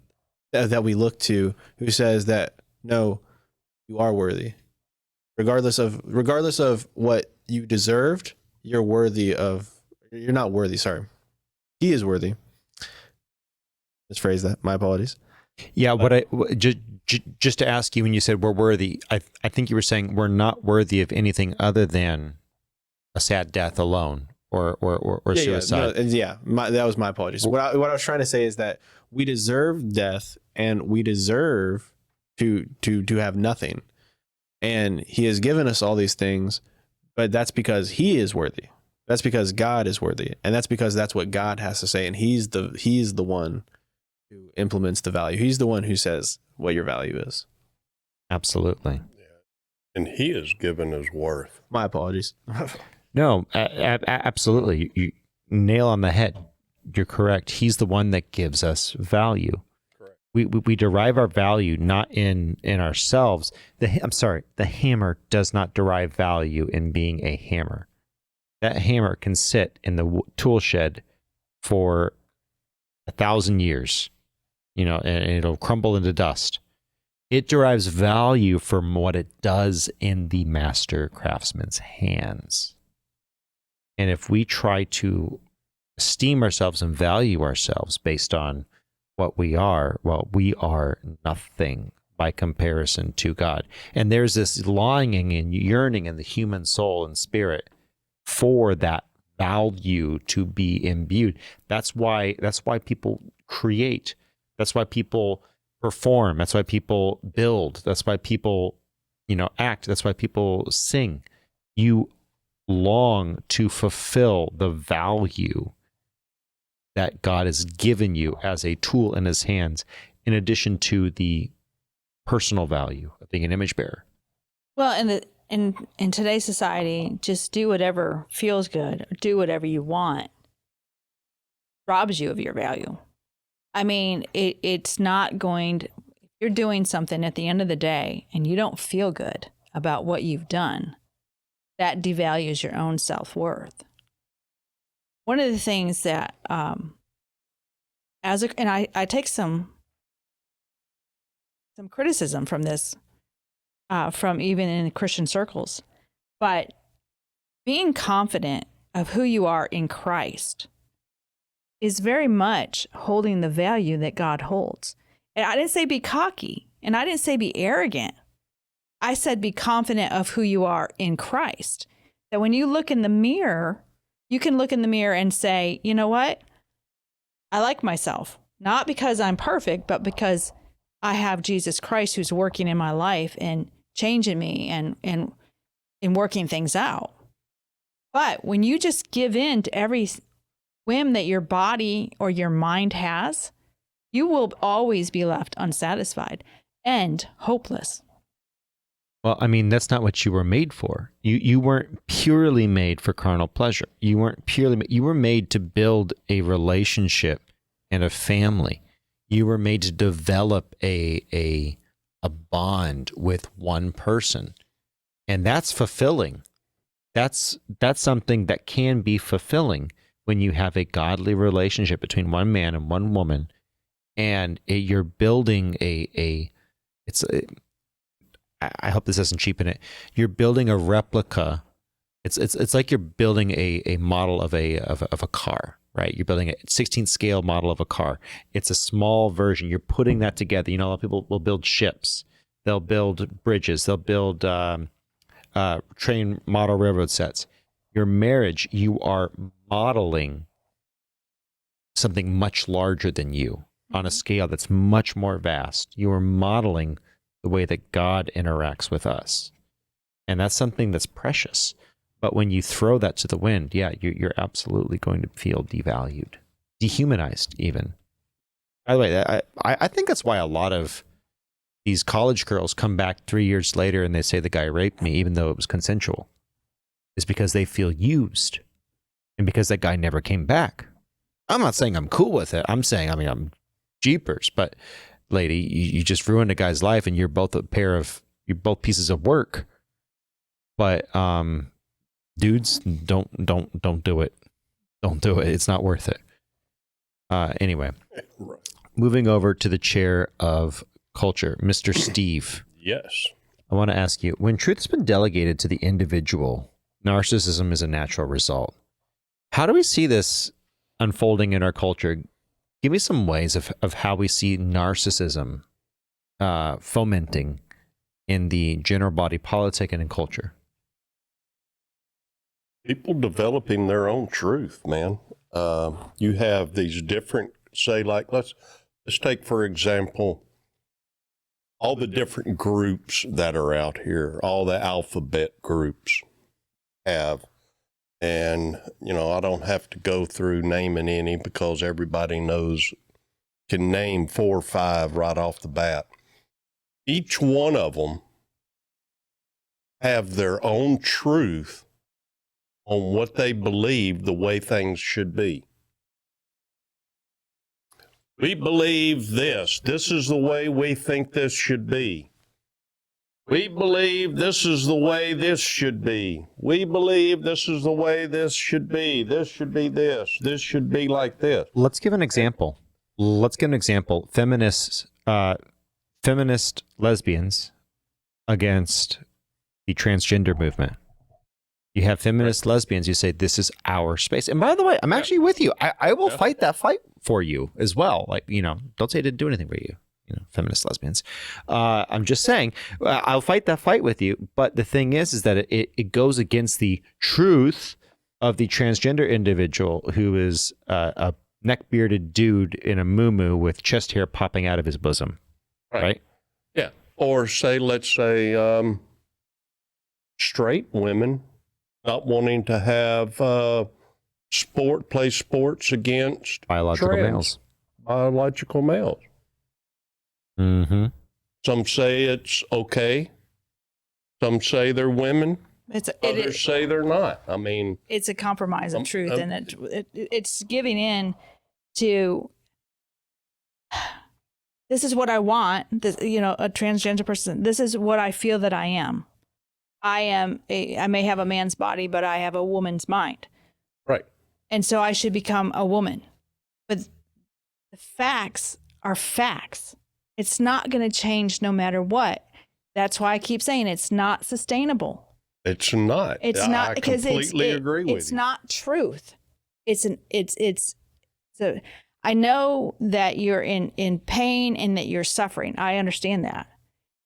that we look to, who says that, no, you are worthy. Regardless of what you deserved, you're not worthy. Sorry. He is worthy. Let's phrase that. My apologies. Yeah. Just to ask you, when you said we're worthy, I think you were saying we're not worthy of anything other than a sad death alone or suicide. That was my apologies. What I was trying to say is that we deserve death and we deserve to have nothing. And he has given us all these things, but that's because he is worthy. That's because God is worthy. And that's because that's what God has to say. And he's the one who implements the value. He's the one who says what your value is. Absolutely. Yeah. And he has given his worth. My apologies. No, absolutely. You nail on the head. You're correct. He's the one that gives us value. We derive our value not in ourselves. The hammer does not derive value in being a hammer. That hammer can sit in the tool shed for 1,000 years, and it'll crumble into dust. It derives value from what it does in the master craftsman's hands. And if we try to esteem ourselves and value ourselves based on what we are, well, we are nothing by comparison to God. And there's this longing and yearning in the human soul and spirit for that value to be imbued. That's why people create. That's why people perform. That's why people build. That's why people, act. That's why people sing. You long to fulfill the value that God has given you as a tool in his hands, in addition to the personal value of being an image bearer. Well, in today's society, just do whatever feels good, or do whatever you want, robs you of your value. I mean, it's not going to, if you're doing something at the end of the day and you don't feel good about what you've done, that devalues your own self-worth. One of the things that, and I take some criticism from this, from even in Christian circles, but being confident of who you are in Christ is very much holding the value that God holds. And I didn't say be cocky, and I didn't say be arrogant. I said be confident of who you are in Christ. That when you look in the mirror, you can look in the mirror and say, you know what? I like myself, not because I'm perfect, but because I have Jesus Christ who's working in my life and changing me and working things out. But when you just give in to every whim that your body or your mind has, you will always be left unsatisfied and hopeless. Well, I mean, that's not what you were made for. You weren't purely made for carnal pleasure. You weren't purely, you were made to build a relationship and a family. You were made to develop a bond with one person. And that's fulfilling. That's something that can be fulfilling when you have a godly relationship between one man and one woman, and you're building I hope this doesn't cheapen it. You're building a replica. It's like you're building a model of a car, right? You're building a 16th scale model of a car. It's a small version. You're putting that together. You know, a lot of people will build ships. They'll build bridges. They'll build train model railroad sets. Your marriage, you are modeling something much larger than you on a scale that's much more vast. You are modeling the way that God interacts with us. And that's something that's precious. But when you throw that to the wind, yeah, you're absolutely going to feel devalued, dehumanized even. By the way, I think that's why a lot of these college girls come back 3 years later and they say the guy raped me, even though it was consensual. Is because they feel used and because that guy never came back. I'm not saying I'm cool with it. I'm saying, I'm jeepers, but lady, you just ruined a guy's life and you're both pieces of work. But dudes, don't do it. Don't do it. It's not worth it. Anyway, moving over to the chair of culture, Mr. Steve. Yes. I want to ask you, when truth has been delegated to the individual, narcissism is a natural result. How do we see this unfolding in our culture? Give me some ways of how we see narcissism fomenting in the general body politic and in culture. People developing their own truth, man. You have these different, say, like, let's take, for example, all the different groups that are out here, all the alphabet groups have. And, I don't have to go through naming any because everybody can name 4 or 5 right off the bat. Each one of them have their own truth on what they believe the way things should be. We believe this. This is the way we think this should be. We believe this is the way this should be. We believe this is the way this should be. This should be this. This should be like this. Let's give an example. Feminist lesbians against the transgender movement. You have feminist lesbians, you say, this is our space. And by the way, I'm actually with you. I will fight that fight for you as well. Like, don't say I didn't do anything for you. Feminist lesbians. I'm just saying, I'll fight that fight with you. But the thing is that it goes against the truth of the transgender individual who is a neck-bearded dude in a muumuu with chest hair popping out of his bosom. Right? Yeah. Or let's say, straight women not wanting to have play sports against biological males. Biological males. Mm-hmm. Some say it's okay. Some say they're women. Others say they're not. I mean, it's a compromise of truth, and it's giving in to this is what I want, this, you know, a transgender person, this is what I feel that I am. I may have a man's body, but I have a woman's mind. Right. And so I should become a woman. But the facts are facts. It's not going to change no matter what. That's why I keep saying it's not sustainable. It's not. It's not, because I completely agree with it's you. not truth. I know that you're in pain and that you're suffering. I understand that.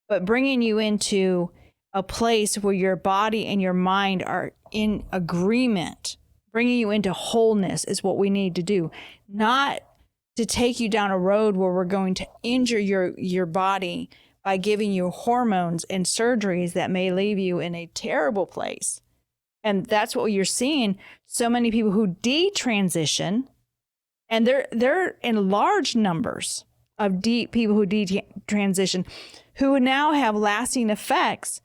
But bringing you into a place where your body and your mind are in agreement, bringing you into wholeness is what we need to do. Not to take you down a road where we're going to injure your body by giving you hormones and surgeries that may leave you in a terrible place. And that's what you're seeing. So many people who detransition, and they're in large numbers of people who detransition, who now have lasting effects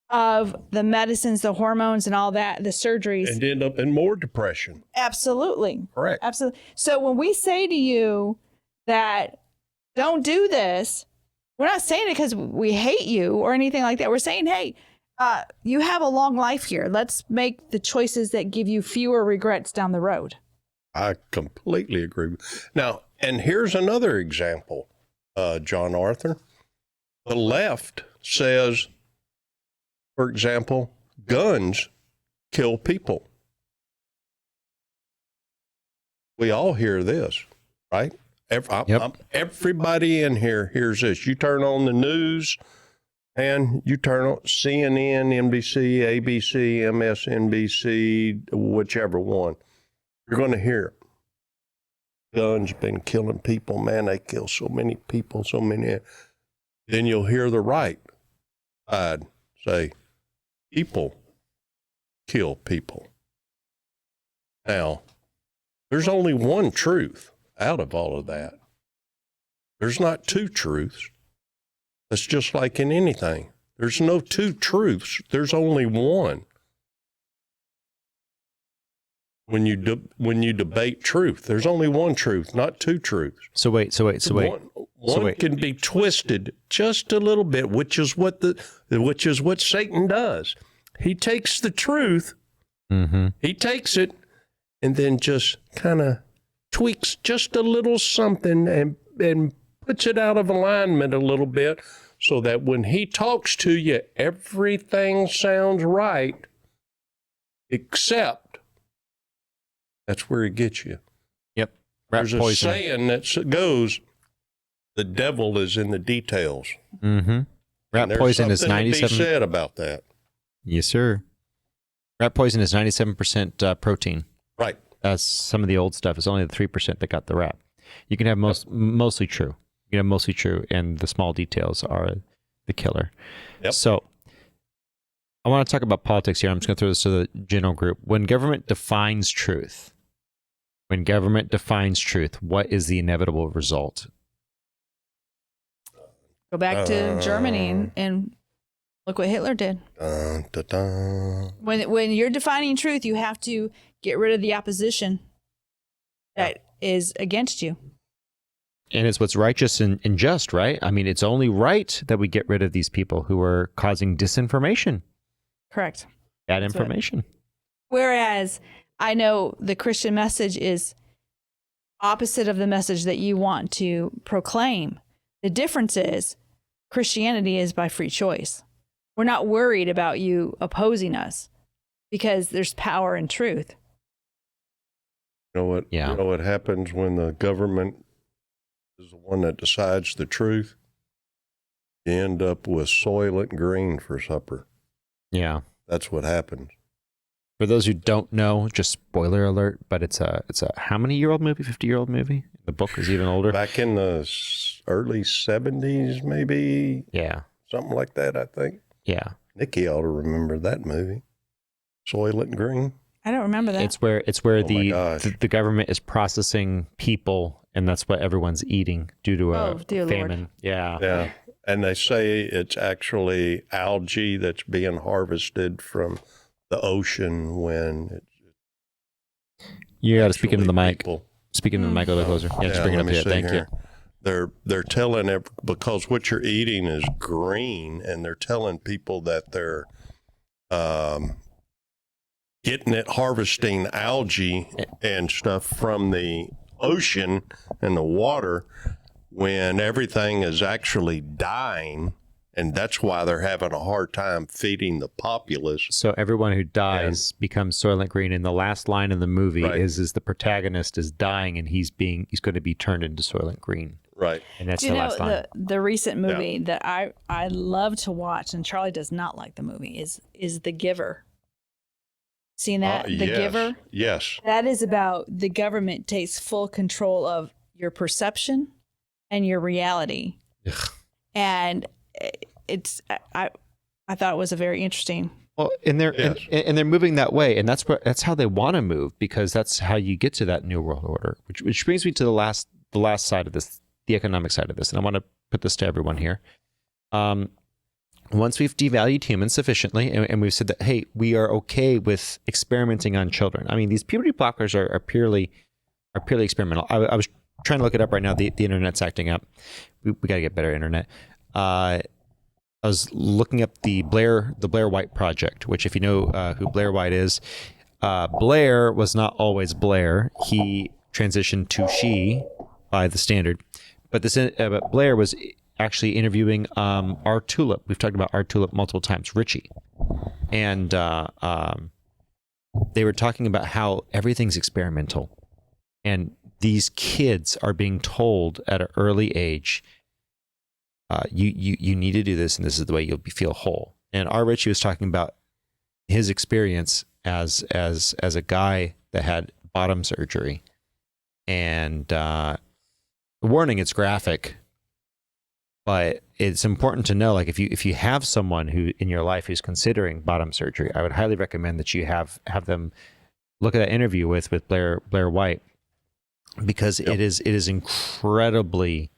of the medicines, the hormones, and all that, the surgeries. And end up in more depression. Absolutely. Correct. Absolutely. So when we say to you that don't do this, we're not saying it because we hate you or anything like that. We're saying, hey, you have a long life here. Let's make the choices that give you fewer regrets down the road. I completely agree. Now, and here's another example, John Arthur. The left says, for example, guns kill people. We all hear this, right? Everybody in here hears this. You turn on the news and you turn on CNN, NBC, ABC, MSNBC, whichever one. You're going to hear it. Guns been killing people. Man, they kill so many people, so many. Then you'll hear the right side say, people kill people. Now, there's only one truth out of all of that. There's not two truths. It's just like in anything. There's no two truths. There's only one. When you debate truth, there's only one truth, not two truths. So wait. One can be twisted just a little bit, which is what Satan does. He takes the truth, he takes it, and then just kind of tweaks just a little something and puts it out of alignment a little bit so that when he talks to you, everything sounds right, except that's where he gets you. Yep. Rat There's poison. a saying that goes, the devil is in the details. Rat poison is 97. To be said about that. Yes, sir. Rat poison is 97% protein. Right. That's some of the old stuff. It's only the 3% that got the rat. You can have mostly true. You can have mostly true, and the small details are the killer. Yep. So I want to talk about politics here. I'm just going to throw this to the general group. When government defines truth, what is the inevitable result? Go back to Germany and look what Hitler did. Dun, dun, dun. When you're defining truth, you have to get rid of the opposition that is against you. And it's what's righteous and just, right? I mean, it's only right that we get rid of these people who are causing disinformation. Correct. Bad information. Whereas I know the Christian message is opposite of the message that you want to proclaim. The difference is Christianity is by free choice. We're not worried about you opposing us because there's power in truth. You know what? Yeah. You know what happens when the government is the one that decides the truth? You end up with Soylent Green for supper. Yeah. That's what happens. For those who don't know, just spoiler alert, but it's a how many year old movie? 50-year-old movie? The book is even older. Back in the early 70s, maybe. Yeah. Something like that, I think. Yeah. Nikki ought to remember that movie. Soylent Green. I don't remember that. It's where Oh my gosh. the government is processing people, and that's what everyone's eating due to a dear famine. Lord. Yeah. Yeah. And they say it's actually algae that's being harvested from the ocean when You got to speak into the mic. people- Speaking to the mic a little closer. Yeah, just bring it let up me here. see Thank here. they're telling because what you're eating is green, and they're telling people that they're harvesting algae and stuff from the ocean and the water, when everything is actually dying. And that's why they're having a hard time feeding the populace. So everyone who dies becomes Soylent Green, and the last line in the movie is the protagonist is dying, and he's going to be turned into Soylent Green. Right. And that's Do you the know last line. the recent movie that I love to watch, and Charlie does not like the movie, is The Giver. Seen that? The Giver? Yes. That is about the government takes full control of your perception and your reality. Ugh. And I thought it was a very interesting. Well, and they're moving that way, and that's how they want to move, because that's how you get to that new world order. Which brings me to the last side of this, the economic side of this, and I want to put this to everyone here. Once we've devalued humans sufficiently, and we've said that, hey, we are okay with experimenting on children. I mean, these puberty blockers are purely experimental. I was trying to look it up right now. The internet's acting up. We got to get better internet. I was looking up the Blair White Project, which, if you know who Blair White is, Blair was not always Blair. He transitioned to she by the standard, but Blair was actually interviewing our Tulip. We've talked about our Tulip multiple times, Richie, and they were talking about how everything's experimental, and these kids are being told at an early age, you need to do this, and this is the way you'll feel whole. And our Richie was talking about his experience as a guy that had bottom surgery, and warning, it's graphic, but it's important to know, like, if you have someone who in your life who's considering bottom surgery, I would highly recommend that you have them look at that interview with Blair White, because it is incredibly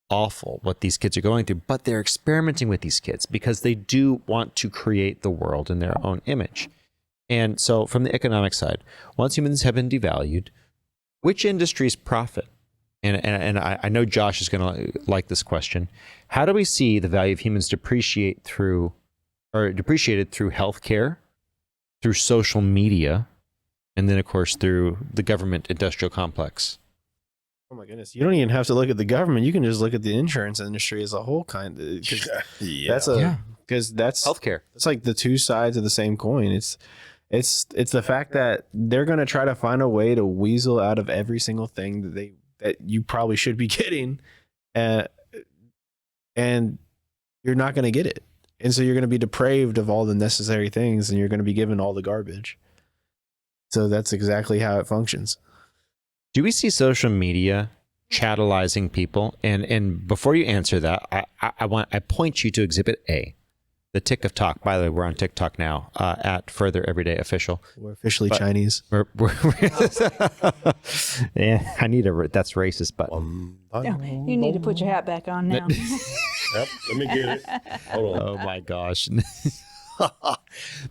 awful what these kids are going through, but they're experimenting with these kids because they do want to create the world in their own image. And so from the economic side, once humans have been devalued, which industries profit? And I know Josh is going to like this question. How do we see the value of humans depreciated through healthcare, through social media, and then, of course, through the government industrial complex? Oh my goodness! You don't even have to look at the government. You can just look at the insurance industry as a whole, because that's healthcare. It's like the two sides of the same coin. It's the fact that they're going to try to find a way to weasel out of every single thing that you probably should be getting, and you're not going to get it, and so you're going to be depraved of all the necessary things, and you're going to be given all the garbage. So that's exactly how it functions. Do we see social media catalyzing people? And before you answer that, I point you to Exhibit A, the Tick of Talk. By the way, we're on TikTok now at Further Everyday Official. We're officially Chinese. We're yeah, that's racist button. You need to put your hat back on now. Yep, let me get it. Hold on. Oh my gosh.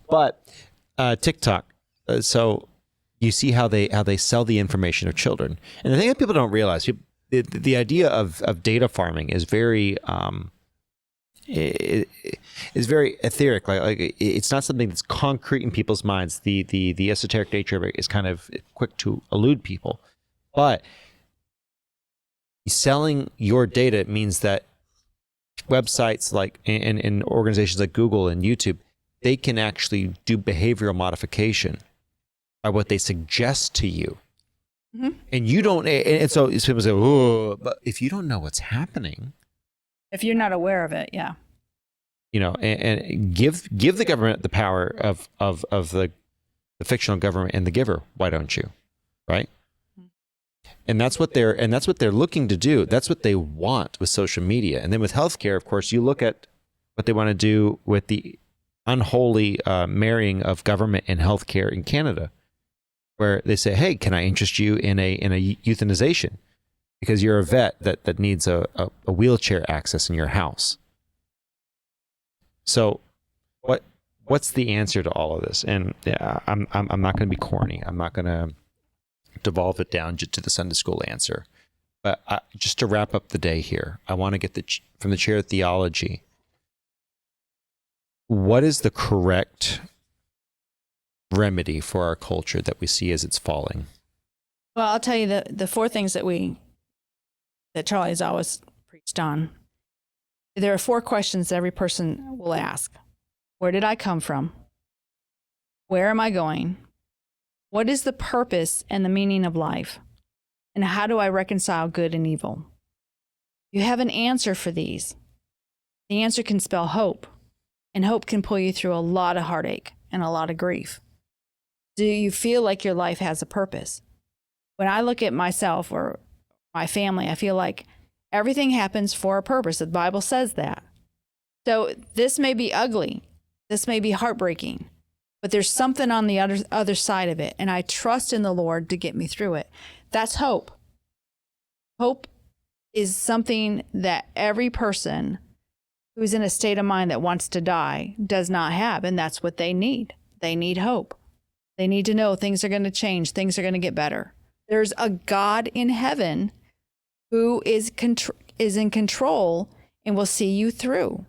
But TikTok. So you see how they sell the information of children, and the thing that people don't realize, the idea of data farming is very is very etheric. Like it's not something that's concrete in people's minds. The esoteric nature of it is kind of quick to elude people, but selling your data means that websites like and organizations like Google and YouTube, they can actually do behavioral modification by what they suggest to you. Mm-hmm. And you don't, and so people say, oh, but if you don't know what's happening, if you're not aware of it, yeah, you know, and give the government the power of the fictional government and the giver. Why don't you, right? And that's what they're looking to do. That's what they want with social media. And then with healthcare, of course, you look at what they want to do with the unholy marrying of government and healthcare in Canada, where they say, hey, can I interest you in a euthanization because you're a vet that needs a wheelchair access in your house? So what's the answer to all of this? And yeah, I'm not going to be corny. I'm not going to devolve it down to the Sunday school answer. But just to wrap up the day here, I want to get from the chair of theology. What is the correct remedy for our culture that we see as it's falling? Well, I'll tell you the four things that Charlie's always preached on. There are four questions every person will ask. Where did I come from? Where am I going? What is the purpose and the meaning of life? And how do I reconcile good and evil? You have an answer for these. The answer can spell hope, and hope can pull you through a lot of heartache and a lot of grief. Do you feel like your life has a purpose? When I look at myself or my family, I feel like everything happens for a purpose. The Bible says that. So this may be ugly. This may be heartbreaking, but there's something on the other side of it. And I trust in the Lord to get me through it. That's hope. Hope is something that every person who's in a state of mind that wants to die does not have. And that's what they need. They need hope. They need to know things are going to change. Things are going to get better. There's a God in heaven who is in control and will see you through.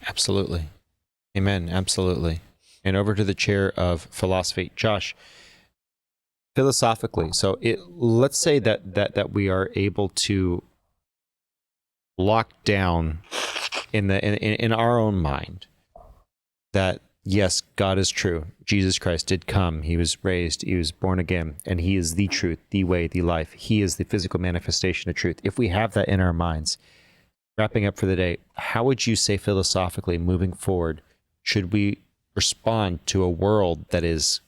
Absolutely. Amen. Absolutely. And over to the chair of philosophy, Josh. Philosophically, so let's say that we are able to lock down in our own mind that yes, God is true. Jesus Christ did come. He was raised. He was born again, and he is the truth, the way, the life. He is the physical manifestation of truth. If we have that in our minds, wrapping up for the day, how would you say philosophically moving forward, should we respond to a world that is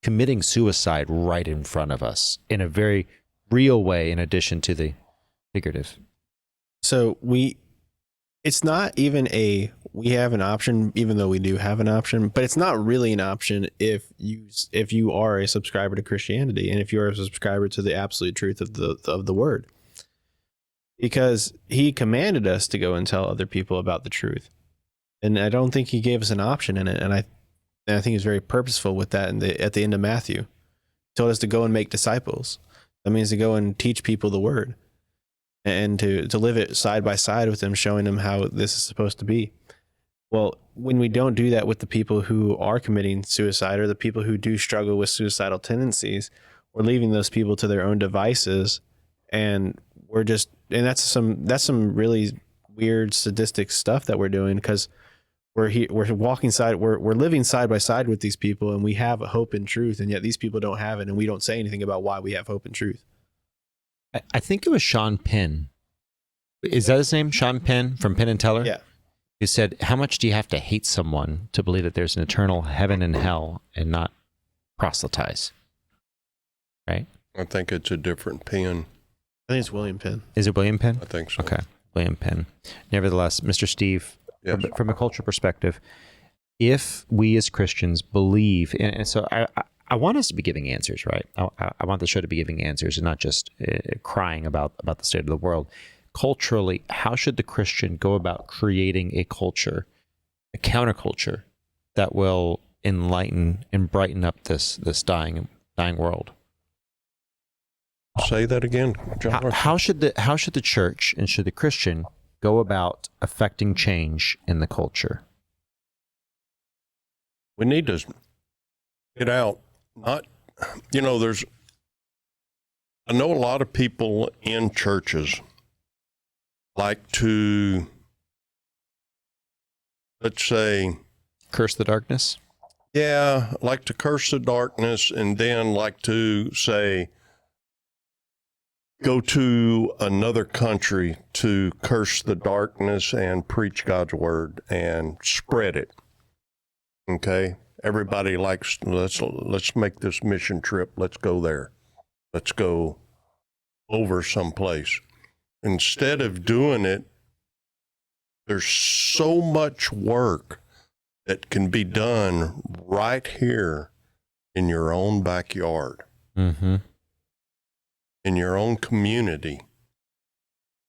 committing suicide right in front of us in a very real way, in addition to the figurative? So it's not even we have an option, even though we do have an option, but it's not really an option if you are a subscriber to Christianity and if you're a subscriber to the absolute truth of the word, because he commanded us to go and tell other people about the truth. And I don't think he gave us an option in it. And I think he's very purposeful with that. At the end of Matthew, he told us to go and make disciples. That means to go and teach people the word and to live it side by side with them, showing them how this is supposed to be. Well, when we don't do that with the people who are committing suicide or the people who do struggle with suicidal tendencies, we're leaving those people to their own devices. And that's some really weird sadistic stuff that we're doing, because we're living side by side with these people, and we have a hope in truth, and yet these people don't have it, and we don't say anything about why we have hope in truth. I think it was Sean Penn. Is that his name? Sean Penn from Penn and Teller? Yeah. Who said, how much do you have to hate someone to believe that there's an eternal heaven and hell and not proselytize? Right? I think it's a different Penn. I think it's William Penn. Is it William Penn? I think so. Okay. William Penn. Nevertheless, Mr. Steve, yes, from a culture perspective, if we as Christians believe, and so I want us to be giving answers, right? I want the show to be giving answers and not just crying about the state of the world. Culturally, how should the Christian go about creating a culture, a counterculture that will enlighten and brighten up this dying world? Say that again, John. How should the church and should the Christian go about affecting change in the culture? We need to get out. I know a lot of people in churches like to, let's say, curse the darkness. Yeah, like to curse the darkness, and then like to say, go to another country to curse the darkness and preach God's word and spread it. Okay? Everybody likes, let's make this mission trip. Let's go there. Let's go over someplace. Instead of doing it, there's so much work that can be done right here in your own backyard, mm-hmm. in your own community,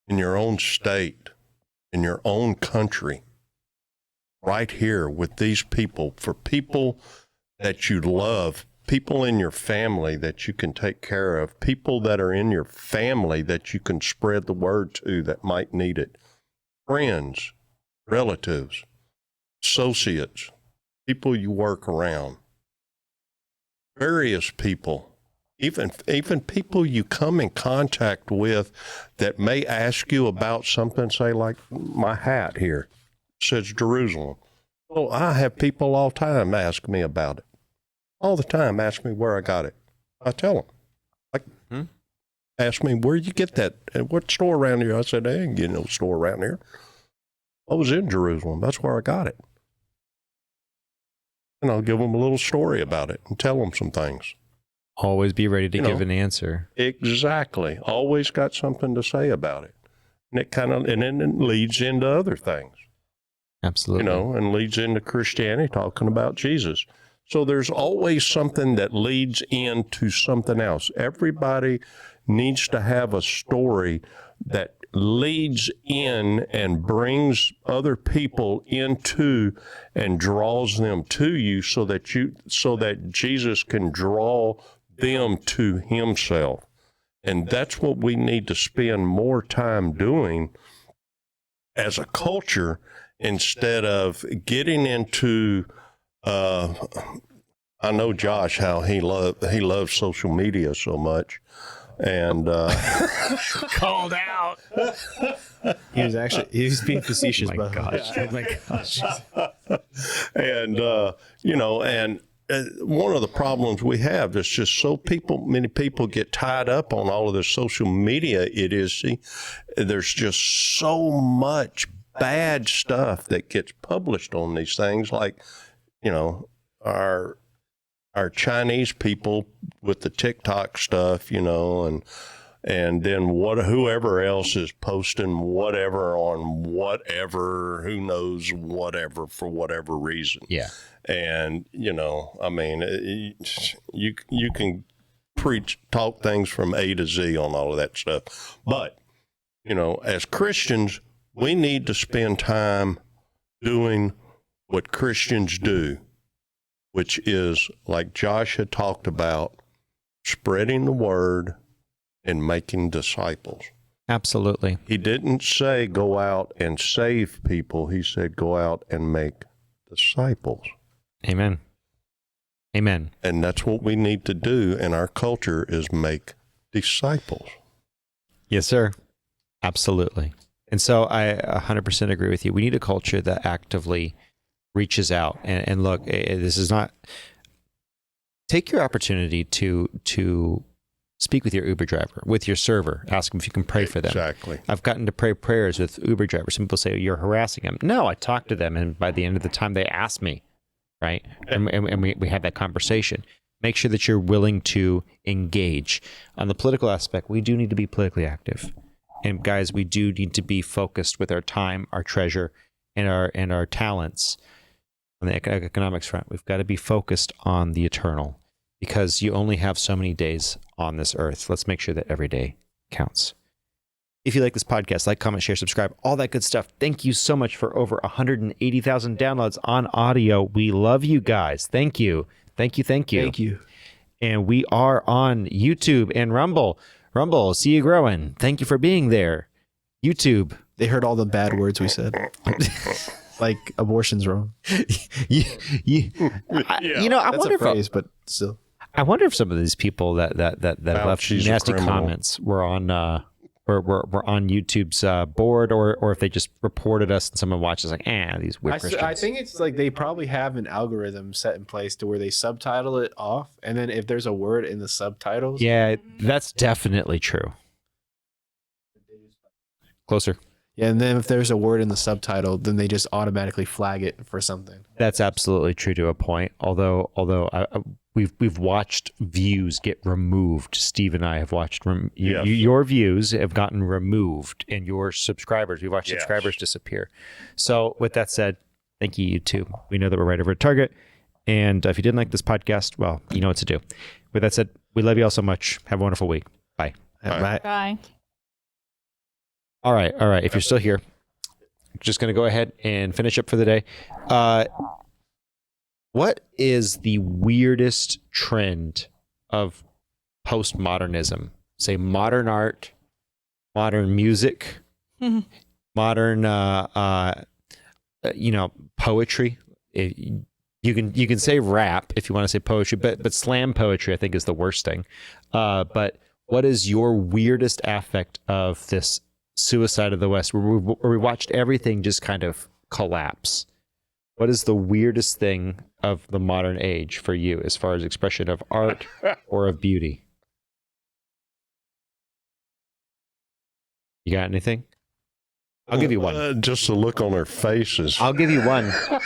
in your own state, in your own country, right here with these people, for people that you love, people in your family that you can take care of, people that are in your family that you can spread the word to that might need it, friends, relatives, associates, people you work around, various people, even people you come in contact with that may ask you about something, say like my hat here says Jerusalem. Well, I have people all the time ask me about it. All the time ask me where I got it. I tell them. Like, ask me, where you get that? At what store around here? I said, I ain't getting no store around here. I was in Jerusalem. That's where I got it. And I'll give them a little story about it and tell them some things. Always be ready to give an answer. Exactly. Always got something to say about it. And it and then it leads into other things. Absolutely. And leads into Christianity, talking about Jesus. So there's always something that leads into something else. Everybody needs to have a story that leads in and brings other people into and draws them to you so that Jesus can draw them to himself. And that's what we need to spend more time doing as a culture, instead of getting into I know Josh, how he loves social media so much, and Called out. He was being facetious. Oh my gosh. Oh my gosh. and one of the problems we have is just many people get tied up on all of this social media idiocy. There's just so much bad stuff that gets published on these things, like, our Chinese people with the TikTok stuff, and then whoever else is posting whatever on whatever, who knows, whatever, for whatever reason. Yeah. And, I mean, you can talk things from A to Z on all of that stuff. But, as Christians, we need to spend time doing what Christians do, which is, like Josh had talked about, spreading the word and making disciples. Absolutely. He didn't say go out and save people. He said go out and make disciples. Amen. Amen. And that's what we need to do in our culture, is make disciples. Yes, sir. Absolutely. And so I 100% agree with you. We need a culture that actively reaches out and look, this is not, take your opportunity to speak with your Uber driver, with your server, ask them if you can pray for them. Exactly. I've gotten to pray prayers with Uber drivers. Some people say, you're harassing them. No, I talked to them, and by the end of the time they asked me, right? And we had that conversation. Make sure that you're willing to engage. On the political aspect, we do need to be politically active. And guys, we do need to be focused with our time, our treasure, and our talents. On the economics front, we've got to be focused on the eternal, because you only have so many days on this earth. Let's make sure that every day counts. If you like this podcast, like, comment, share, subscribe, all that good stuff. Thank you so much for over 180,000 downloads on audio. We love you guys. Thank you. Thank you. Thank you. Thank you. And we are on YouTube and Rumble. Rumble, see you growing. Thank you for being there. YouTube. They heard all the bad words we said. Like abortion's wrong. I That's wonder a phrase, but still. I wonder if some of these people that left she's a nasty criminal. comments were on were on YouTube's board, or if they just reported us and someone watches like, these weird Christians. I think it's like they probably have an algorithm set in place to where they subtitle it off, and then if there's a word in the subtitles, Yeah, that's definitely true. Closer. yeah, and then if there's a word in the subtitle, then they just automatically flag it for something. That's absolutely true to a point. Although we've watched views get removed. Steve and I have watched Yes. your views have gotten removed, and your subscribers, we've watched Yes. subscribers disappear. So with that said, thank you, YouTube. We know that we're right over at target. And if you didn't like this podcast, well, you know what to do. With that said, we love you all so much. Have a wonderful week. Bye. Bye. Bye. All right. If you're still here, just going to go ahead and finish up for the day. What is the weirdest trend of postmodernism? Say modern art, modern music, modern, poetry. You can say rap if you want to say poetry, but slam poetry I think is the worst thing. But what is your weirdest affect of this suicide of the West, where we watched everything just kind of collapse? What is the weirdest thing of the modern age for you as far as expression of art or of beauty? You got anything? I'll give you one. Just the look on their faces. I'll give you one. So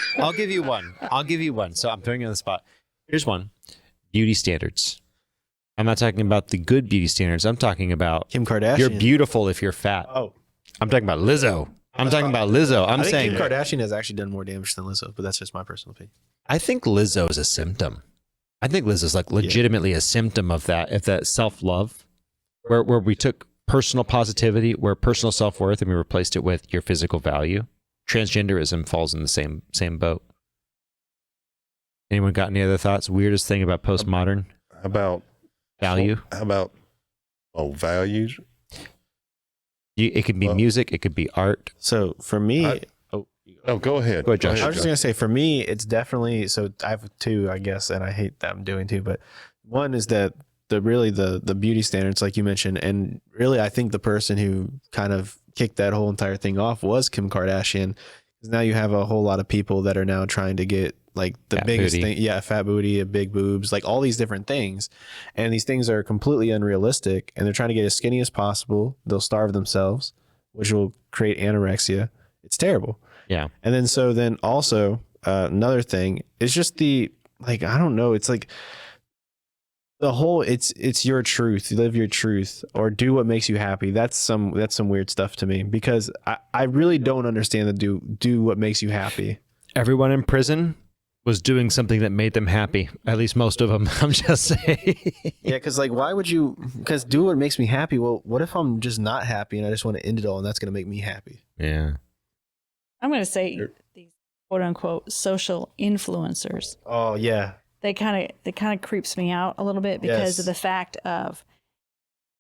I'm throwing you on the spot. Here's one. Beauty standards. I'm not talking about the good beauty standards. I'm talking about Kim Kardashian. You're beautiful if you're fat. Oh. I'm talking about Lizzo. I'm saying Kim Kardashian has actually done more damage than Lizzo, but that's just my personal opinion. I think Lizzo is a symptom. I think Lizzo's like legitimately a symptom of that self-love, where we took personal positivity, where personal self-worth, and we replaced it with your physical value. Transgenderism falls in the same boat. Anyone got any other thoughts? Weirdest thing about postmodern? About value? How about values? It could be music. It could be art. So for me, go ahead. Go ahead, Josh. I was just going to say, for me, it's definitely, so I have two, I guess, and I hate that I'm doing two, but one is that the beauty standards, like you mentioned, and really I think the person who kind of kicked that whole entire thing off was Kim Kardashian, because now you have a whole lot of people that are now trying to get like the fat biggest booty. thing, fat booty, big boobs, like all these different things, and these things are completely unrealistic, and they're trying to get as skinny as possible. They'll starve themselves, which will create anorexia. It's terrible. Yeah. And then also another thing is just I don't know, it's like the whole, it's your truth. Live your truth, or do what makes you happy. That's some weird stuff to me, because I really don't understand the do what makes you happy. Everyone in prison was doing something that made them happy. At least most of them. I'm just saying. Yeah, because like, why would you? Because do what makes me happy. Well, what if I'm just not happy and I just want to end it all, and that's going to make me happy? Yeah. I'm going to say these quote unquote social influencers. Oh yeah. They kind of creeps me out a little bit because of the fact of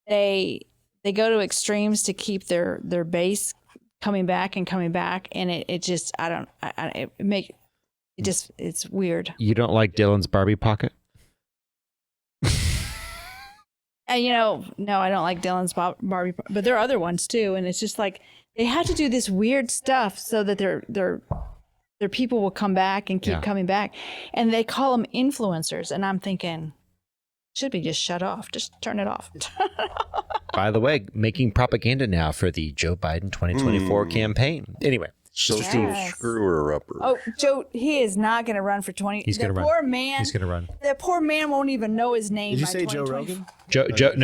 they go to extremes to keep their base coming back, and it's weird. You don't like Dylan's Barbie pocket? And no, I don't like Dylan's Barbie, but there are other ones too, and it's just like they have to do this weird stuff so that their people will come back and keep coming back, and they call them influencers, and I'm thinking, should be just shut off, just turn it off. By the way, making propaganda now for the Joe Biden 2024 campaign. Anyway. Social screwer-upper. Oh, Joe, he is not going to run for 20. He's going to run. Poor man. He's going to run. That poor man won't even know his name. Did you by say Joe 2024. Rogan? Joe,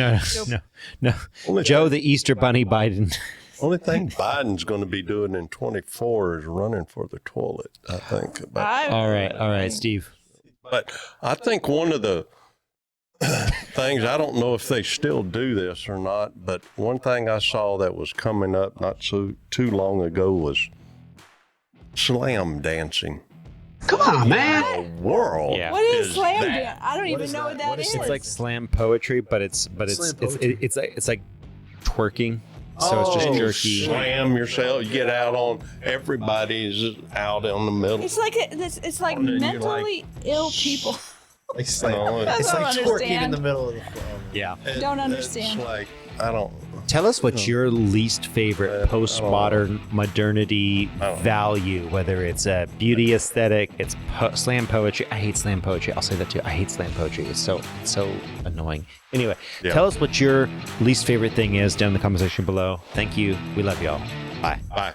no. Joe, the Easter Bunny Biden. Only thing Biden's going to be doing in 24 is running for the toilet, I think. All right, Steve. But I think one of the things, I don't know if they still do this or not, but one thing I saw that was coming up not too long ago was slam dancing. Come on, man. The world. Yeah. What is slam dance? I don't even know what that is. It's like slam poetry, but it's like twerking. So it's just jerky. Slam yourself. You get out on, everybody's out in the middle. It's like And then you're mentally ill people. Like That's it's what I like don't twerking in understand. the middle of the floor. Yeah. Don't understand. It's like, I don't. Tell us what's your least favorite postmodern modernity value, whether it's a beauty aesthetic, it's slam poetry. I hate slam poetry. I'll say that too. I hate slam poetry. It's so annoying. Anyway, tell us what your least favorite thing is down in the comment section below. Thank you. We love y'all. Bye. Bye.